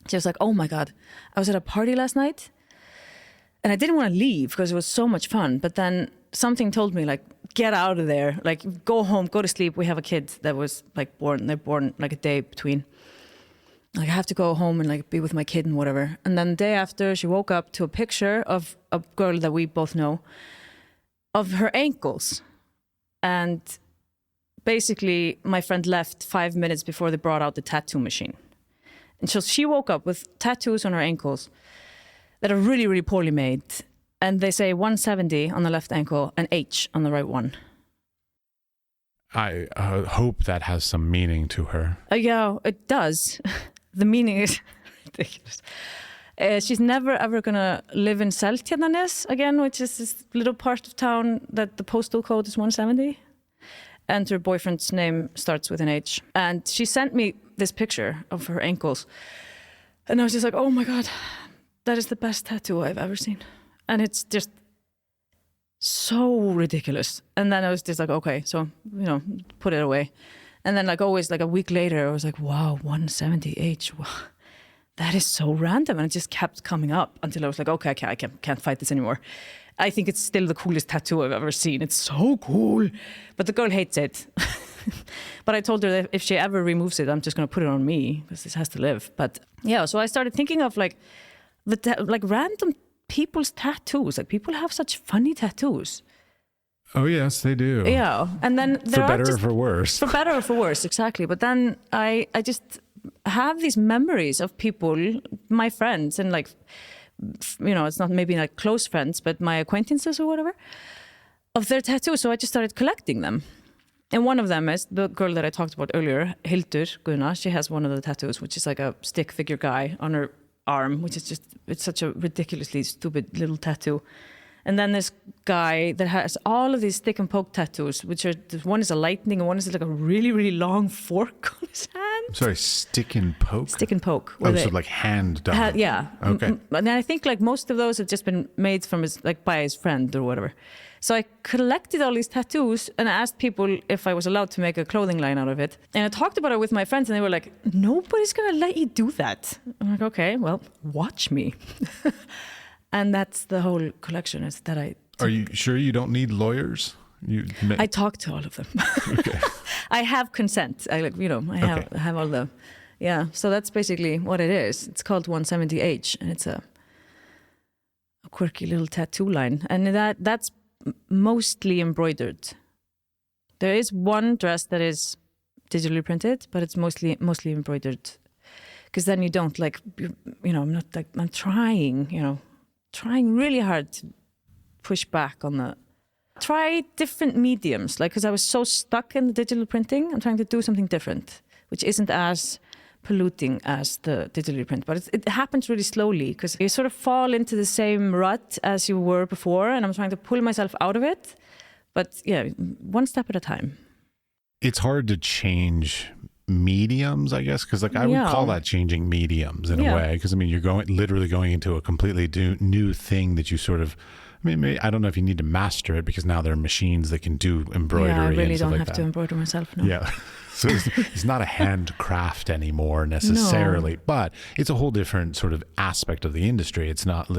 She was like, oh my God, I was at a party last night, and I didn't want to leave because it was so much fun. But then something told me, like, get out of there. Like, go home, go to sleep. We have a kid that was, like, born. They're born, like, a day between. Like, I have to go home and, like, be with my kid and whatever. And then the day after, she woke up to a picture of a girl that we both know, of her ankles. And basically, my friend left 5 minutes before they brought out the tattoo machine. And so she woke up with tattoos on her ankles that are really, really poorly made. And they say 170 on the left ankle and H on the right one. I hope that has some meaning to her. Yeah, it does. The meaning is ridiculous. She's never, ever going to live in Seltjarnarnes again, which is this little part of town that the postal code is 170. And her boyfriend's name starts with an H. And she sent me this picture of her ankles. And I was just like, oh my God, that is the best tattoo I've ever seen. And it's just so ridiculous. And then I was just like, okay, so, put it away. And then like always like a week later, I was like, wow, 170H. Wow, that is so random. And it just kept coming up until I was like, okay, I can't fight this anymore. I think it's still the coolest tattoo I've ever seen. It's so cool. But the girl hates it. But I told her that if she ever removes it, I'm just going to put it on me because this has to live. But yeah, so I started thinking of like random people's tattoos. Like, people have such funny tattoos. Oh yes, they do. Yeah, and then for better or for worse. For better or for worse, exactly. But then I just have these memories of people, my friends, and like, you know, it's not maybe like close friends, but my acquaintances or whatever, of their tattoos. So I just started collecting them. And one of them is the girl that I talked about earlier, Hildur Gunna. She has one of the tattoos, which is like a stick figure guy on her arm, which is just, it's such a ridiculously stupid little tattoo. And then this guy that has all of these stick and poke tattoos, which are, one is a lightning and one is like a really, really long fork on his hand. I'm sorry, stick and poke? Stick and poke. Oh, so like hand done. Yeah. Okay. And I think like most of those have just been made from his, like by his friend or whatever. So I collected all these tattoos and I asked people if I was allowed to make a clothing line out of it. And I talked about it with my friends and they were like, nobody's going to let you do that. I'm like, okay, well, watch me. And that's the whole collection is that I... Are you sure you don't need lawyers? I talked to all of them. Okay. I have consent. I have all the... Yeah, so that's basically what it is. It's called 170H and it's a quirky little tattoo line. And that's mostly embroidered. There is one dress that is digitally printed, but it's mostly embroidered. Because then you don't I'm trying really hard to push back on try different mediums. Like, because I was so stuck in the digital printing, I'm trying to do something different, which isn't as polluting as the digitally print. But it happens really slowly because you sort of fall into the same rut as you were before. And I'm trying to pull myself out of it. But yeah, one step at a time. It's hard to change mediums, I guess, because I would call that changing mediums in a way, because I mean you're literally going into a completely new thing that you sort of, I mean, maybe, I don't know if you need to master it because now there are machines that can do embroidery. Yeah, I really and stuff don't like have to embroider myself. No. Yeah. So it's not a handcraft anymore necessarily, but it's a whole different sort of aspect of the industry. It's not,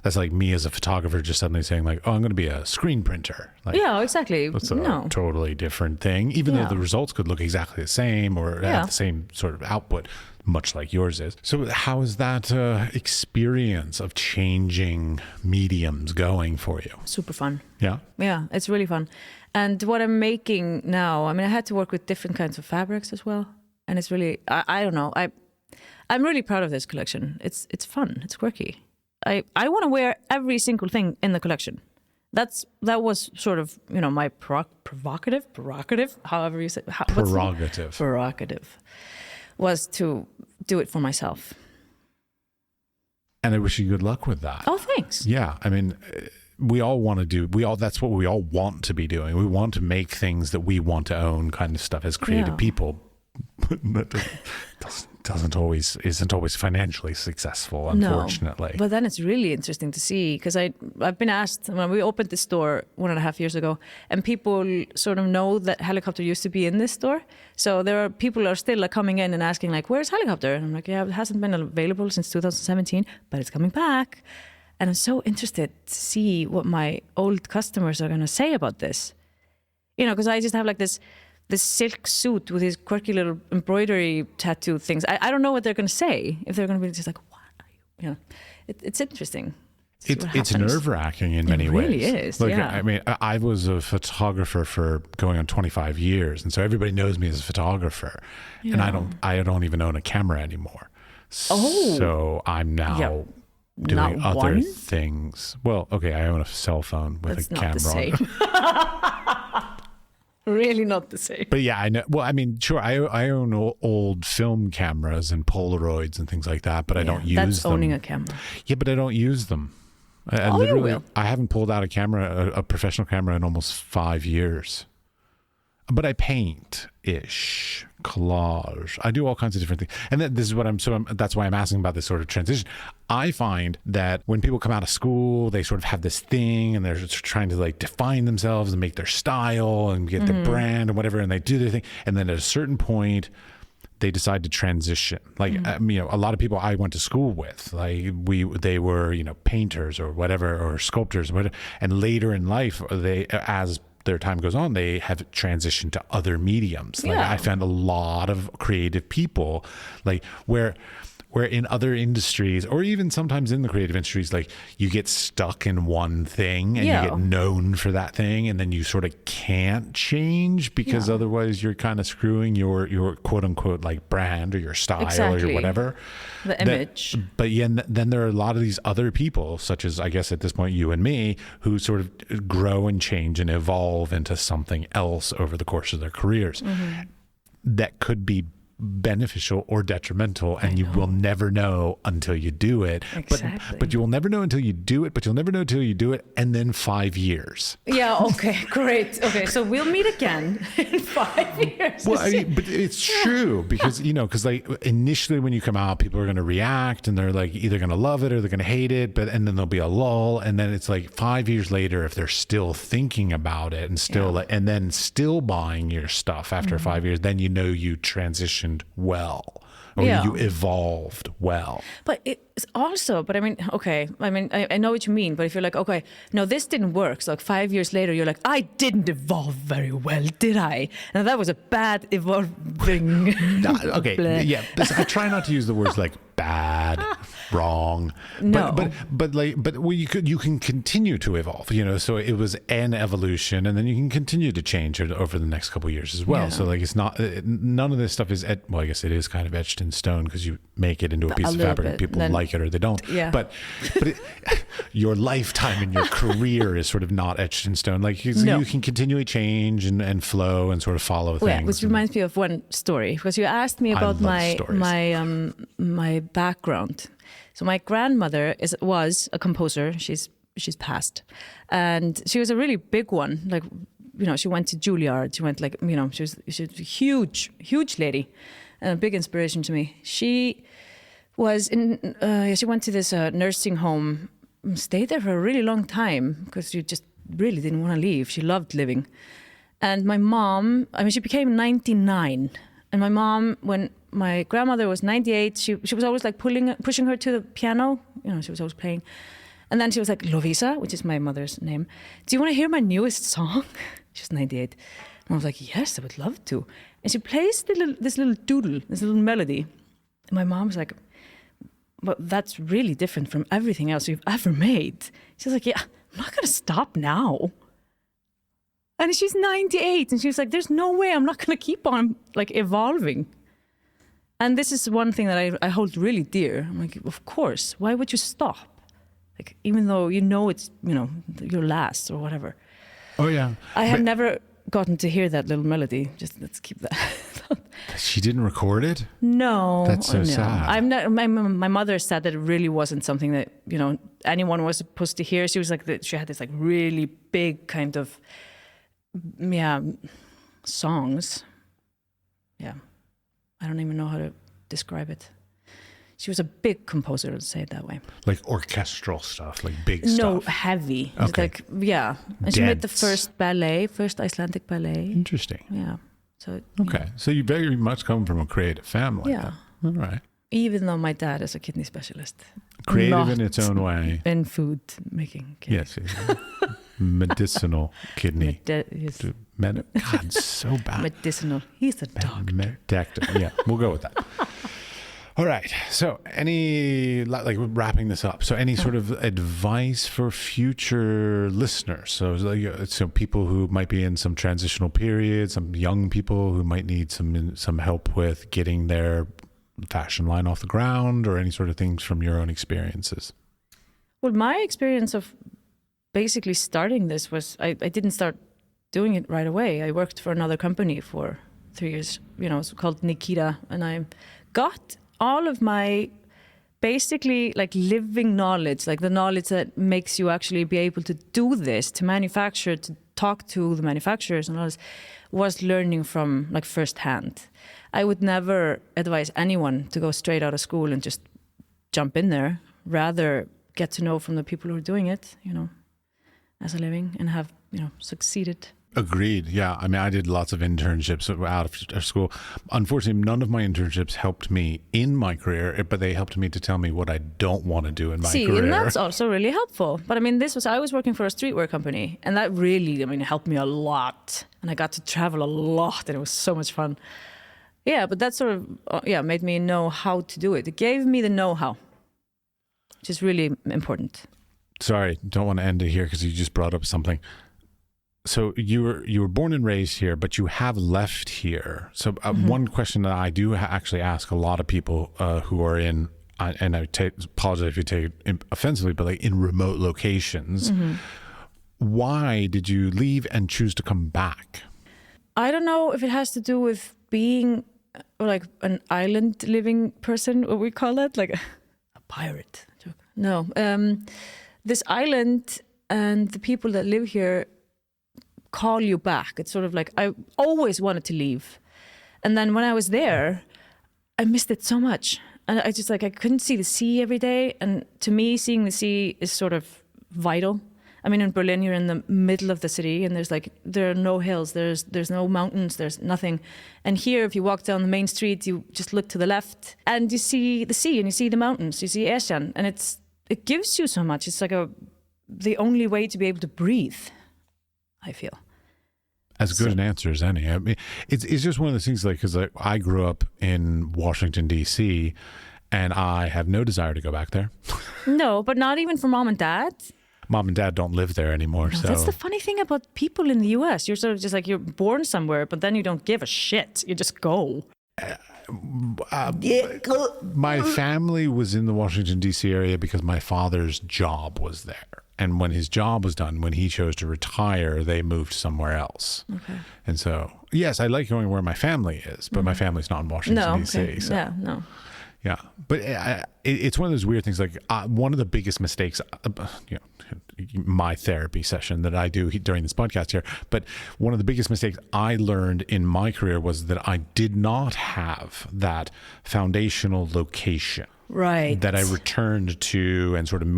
that's like me as a photographer just suddenly saying like, oh, I'm going to be a screen printer. Like, yeah, exactly. It's a totally different thing, even though the results could look exactly the same or have the same sort of output, much like yours is. So how is that experience of changing mediums going for you? Super fun. Yeah? Yeah, it's really fun. And what I'm making now, I mean, I had to work with different kinds of fabrics as well. And it's really, I don't know, I'm really proud of this collection. It's fun, it's quirky. I want to wear every single thing in the collection. That was sort of, my prerogative, however you say. Prerogative was to do it for myself. And I wish you good luck with that. Oh, thanks. Yeah, I mean, that's what we all want to be doing. We want to make things that we want to own, kind of stuff as creative people. But that isn't always financially successful, unfortunately. No, but then it's really interesting to see, because I've been asked when we opened the store 1.5 years ago, and people sort of know that Helicopter used to be in this store. So people are still coming in and asking like, "Where's Helicopter?" And I'm like, "Yeah, it hasn't been available since 2017, but it's coming back." And I'm so interested to see what my old customers are going to say about this. Because I just have like this silk suit with these quirky little embroidery tattoo things. I don't know what they're going to say. If they're going to be just like, what are you? It's interesting. It's nerve-wracking in many ways. It really is, I mean, I was a photographer for going on 25 years. And so everybody knows me as a photographer. Yeah. And I don't even own a camera anymore. So I'm now... doing other things. Well, okay, I own a cell phone with a camera. That's not the same. Really not the same. But yeah, I know. Well, I mean, sure, I own old film cameras and Polaroids and things like that, but I don't use them. That's owning a camera. Yeah, but I don't use them. You will. I haven't pulled out a professional camera in almost 5 years. But I paint-ish, collage. I do all kinds of different things. And this is what that's why I'm asking about this sort of transition. I find that when people come out of school, they sort of have this thing and they're just trying to like define themselves and make their style and get their brand and whatever, and they do their thing. And then at a certain point, they decide to transition. Like, a lot of people I went to school with, like they were, painters or whatever, or sculptors or whatever. And later in life, as their time goes on, they have transitioned to other mediums. Like I found a lot of creative people, like where Where in other industries, or even sometimes in the creative industries, like you get stuck in one thing and you get known for that thing, and then you sort of can't change because otherwise you're kind of screwing your quote unquote like brand or your style or your whatever. The image. But then there are a lot of these other people, such as I guess at this point you and me, who sort of grow and change and evolve into something else over the course of their careers. That could be beneficial or detrimental, and you will never know until you do it. Exactly. But you will never know until you do it, but you'll never know until you do it, and then 5 years. Yeah, okay, great. Okay, so we'll meet again in 5 years. Well, but it's true because, because like initially when you come out, people are going to react and they're like either going to love it or they're going to hate it, and then there'll be a lull, and then it's like 5 years later, if they're still thinking about it and still and then still buying your stuff after 5 years, then you know you transitioned well, or you evolved well. But it's also, I mean, I know what you mean, but if you're like, okay, no, this didn't work, so like 5 years later, you're like, I didn't evolve very well, did I? And that was a bad evolving. Okay, yeah, I try not to use the words like bad, wrong. No. But you can continue to evolve, so it was an evolution, and then you can continue to change it over the next couple of years as well. Yeah. So like it's not, none of this stuff is, well, I guess it is kind of etched in stone because you make it into a piece of fabric and people like it or they don't. Yeah. But your lifetime and your career is sort of not etched in stone. Like you can continually change and flow and sort of follow things. Yeah, which reminds me of one story, because you asked me about my background. So my grandmother was a composer. She's passed, and she was a really big one. Like, she went to Juilliard. She went she was a huge lady, and a big inspiration to me. She was she went to this nursing home, stayed there for a really long time because she just really didn't want to leave. She loved living. And my mom, she became 99. And my mom, when my grandmother was 98, she was always like pushing her to the piano. She was always playing. And then she was like, Lovisa, which is my mother's name, do you want to hear my newest song? She was 98. And I was like, yes, I would love to. And she plays this little doodle, this little melody. And my mom was like, well, that's really different from everything else you've ever made. She was like, yeah, I'm not going to stop now. And she's 98, and she was like, there's no way I'm not going to keep on like evolving. And this is one thing that I hold really dear. I'm like, of course, why would you stop? Like, even though it's, your last or whatever. Oh, yeah. I have never gotten to hear that little melody. Just let's keep that. She didn't record it? No. That's so sad. I'm not. My mother said that it really wasn't something that, anyone was supposed to hear. She was like, she had this like really big kind of, songs. Yeah. I don't even know how to describe it. She was a big composer, let's say it that way. Like orchestral stuff, like big stuff? No, heavy. Okay. Like, yeah. And she made the first Icelandic ballet. Interesting. Yeah. So okay. Yeah. So you very much come from a creative family. Yeah. All right. Even though my dad is a kidney specialist. Creative in its own way. In food making. Yes. Medicinal kidney. God, so bad. Medicinal. He's a doctor. Yeah, we'll go with that. All right. So like wrapping this up. So any sort of advice for future listeners? So people who might be in some transitional period, some young people who might need some help with getting their fashion line off the ground, or any sort of things from your own experiences. Well, my experience of basically starting this was I didn't start doing it right away. I worked for another company for 3 years. It's called Nikita, and I got all of my basically like living knowledge, like the knowledge that makes you actually be able to do this, to manufacture, to talk to the manufacturers and all this, was learning from like firsthand. I would never advise anyone to go straight out of school and just jump in there. Rather get to know from the people who are doing it, as a living, and have, succeeded. Agreed. Yeah. I did lots of internships out of school. Unfortunately, none of my internships helped me in my career, but they helped me to tell me what I don't want to do in my career. And that's also really helpful. But I was working for a streetwear company, and that really, helped me a lot. And I got to travel a lot, and it was so much fun. Yeah, but that sort of made me know how to do it. It gave me the know-how, which is really important. Sorry, don't want to end it here because you just brought up something. So you were born and raised here, but you have left here. So one question that I do actually ask a lot of people who are in, and I apologize if you take it offensively, but like in remote locations, why did you leave and choose to come back? I don't know if it has to do with being like an island living person, what we call it, like a pirate. No, this island and the people that live here call you back. It's sort of like I always wanted to leave, and then when I was there, I missed it so much, and I just I couldn't see the sea every day. And to me, seeing the sea is sort of vital. I mean, in Berlin, you're in the middle of the city, and there are no hills, there's no mountains, there's nothing. And here, if you walk down the main street, you just look to the left, and you see the sea, and you see the mountains, you see Iceland, and it gives you so much. It's like the only way to be able to breathe, I feel. As good an answer as any. I mean, it's just one of those things, like, because I grew up in Washington, D.C., and I have no desire to go back there. No, but not even for mom and dad. Mom and dad don't live there anymore. No, so that's the funny thing about people in the U.S. You're sort of just like, you're born somewhere, but then you don't give a shit. You just go. My family was in the Washington, D.C. area because my father's job was there. And when his job was done, when he chose to retire, they moved somewhere else. Okay. And so, yes, I like going where my family is, but my family's not in Washington, D.C. Okay. So. Yeah, no. Yeah, but it's one of those weird things. Like one of the biggest mistakes, my therapy session that I do during this podcast here. But one of the biggest mistakes I learned in my career was that I did not have that foundational location. Right. That I returned to and sort of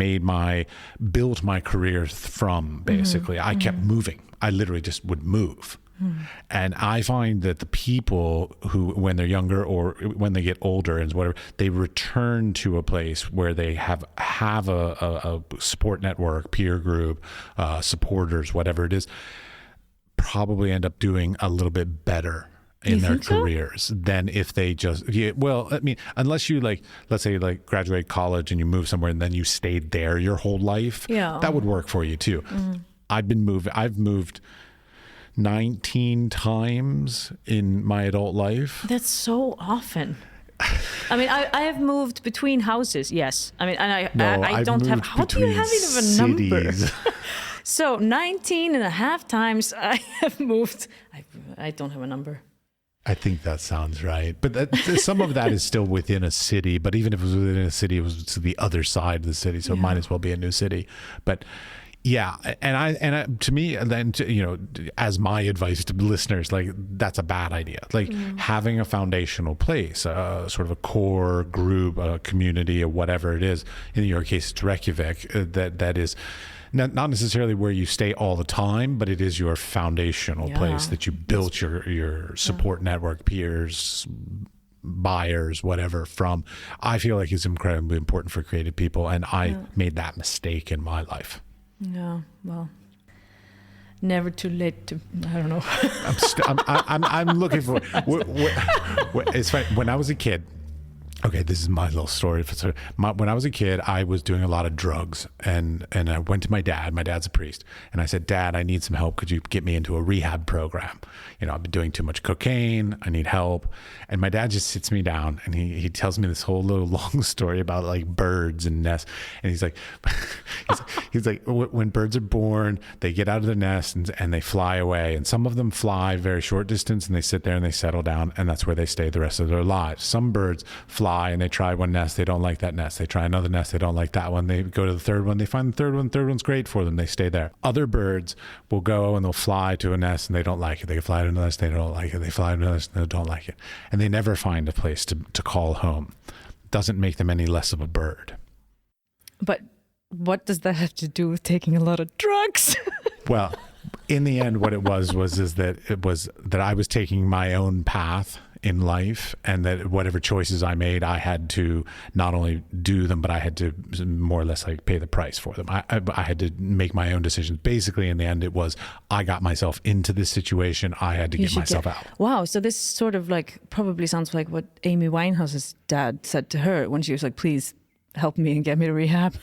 built my career from, basically. I kept moving. I literally just would move. And I find that the people who, when they're younger or when they get older and whatever, they return to a place where they have a support network, peer group, supporters, whatever it is, probably end up doing a little bit better in their careers than if they just, well, I mean, unless you let's say graduate college and you move somewhere and then you stayed there your whole life, that would work for you too. I've moved 19 times in my adult life. That's so often. I mean, I have moved between houses, yes. I mean, and I don't have, how do you have even a number? So 19 and a half times I have moved. I don't have a number. I think that sounds right. But some of that is still within a city. But even if it was within a city, it was to the other side of the city. So it might as well be a new city. But yeah, and to me, then, as my advice to listeners, like, that's a bad idea. Like having a foundational place, sort of a core group, a community, or whatever it is. In your case, it's Reykjavik. That is not necessarily where you stay all the time, but it is your foundational place that you built your support network, peers, buyers, whatever from. I feel like it's incredibly important for creative people, and I made that mistake in my life. Yeah, well, never too late to, I don't know. I'm looking for, it's funny, when I was a kid, okay, this is my little story. When I was a kid, I was doing a lot of drugs, and I went to my dad. My dad's a priest, and I said, "Dad, I need some help. Could you get me into a rehab program? I've been doing too much cocaine. I need help." And my dad just sits me down, and he tells me this whole little long story about like birds and nests. And he's like, when birds are born, they get out of the nest and they fly away. And some of them fly very short distance, and they sit there and they settle down, and that's where they stay the rest of their lives. Some birds fly and they try one nest, they don't like that nest. They try another nest, they don't like that one. They go to the third one, they find the third one's great for them. They stay there. Other birds will go and they'll fly to a nest and they don't like it. They fly to another nest, they don't like it. They fly to another nest and they don't like it. And they never find a place to call home. Doesn't make them any less of a bird. But what does that have to do with taking a lot of drugs? Well, in the end, what it was that I was taking my own path in life, and that whatever choices I made, I had to not only do them, but I had to more or less like pay the price for them. I had to make my own decisions. Basically, in the end, it was I got myself into this situation. I had to get myself out. Wow. So this sort of like probably sounds like what Amy Winehouse's dad said to her when she was like, please help me and get me to rehab.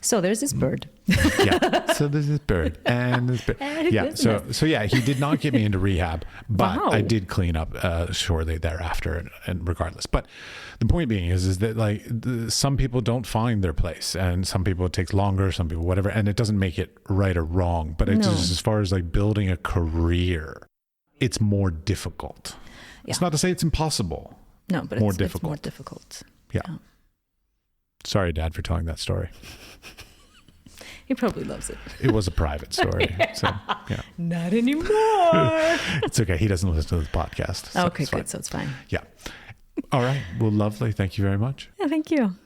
So there's this bird. Yeah. So there's this bird and this bird. Yeah. So yeah, he did not get me into rehab, but I did clean up shortly thereafter, and regardless. But the point being is that like some people don't find their place, and some people it takes longer, some people whatever, and it doesn't make it right or wrong. But it's just as far as like building a career, it's more difficult. Yeah. It's not to say it's impossible. No, but it's more difficult. Yeah. Sorry, Dad, for telling that story. He probably loves it. It was a private story. So, yeah. Not anymore. It's okay. He doesn't listen to the podcast. So okay, good. So it's fine. Yeah. All right. Well, lovely. Thank you very much. Yeah, thank you.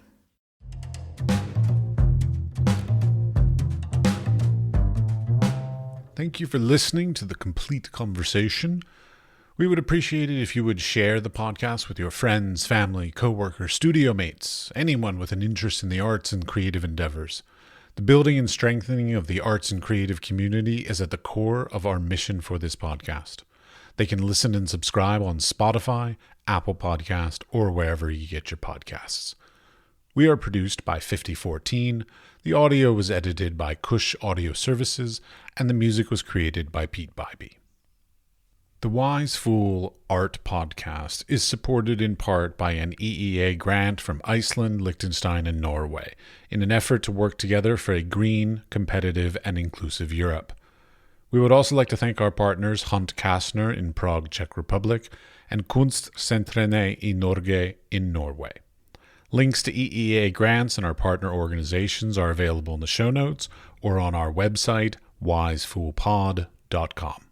Thank you for listening to The Complete Conversation. We would appreciate it if you would share the podcast with your friends, family, coworkers, studio mates, anyone with an interest in the arts and creative endeavors. The building and strengthening of the arts and creative community is at the core of our mission for this podcast. They can listen and subscribe on Spotify, Apple Podcast, or wherever you get your podcasts. We are produced by 5014. The audio was edited by CushAudio Services, and the music was created by Pete Bybee. The Wise Fool Art Podcast is supported in part by an EEA grant from Iceland, Liechtenstein, and Norway in an effort to work together for a green, competitive, and inclusive Europe. We would also like to thank our partners Hunt Kastner in Prague, Czech Republic, and Kunstsentrene i Norge in Norway. Links to EEA grants and our partner organizations are available in the show notes or on our website, wisefoolpod.com.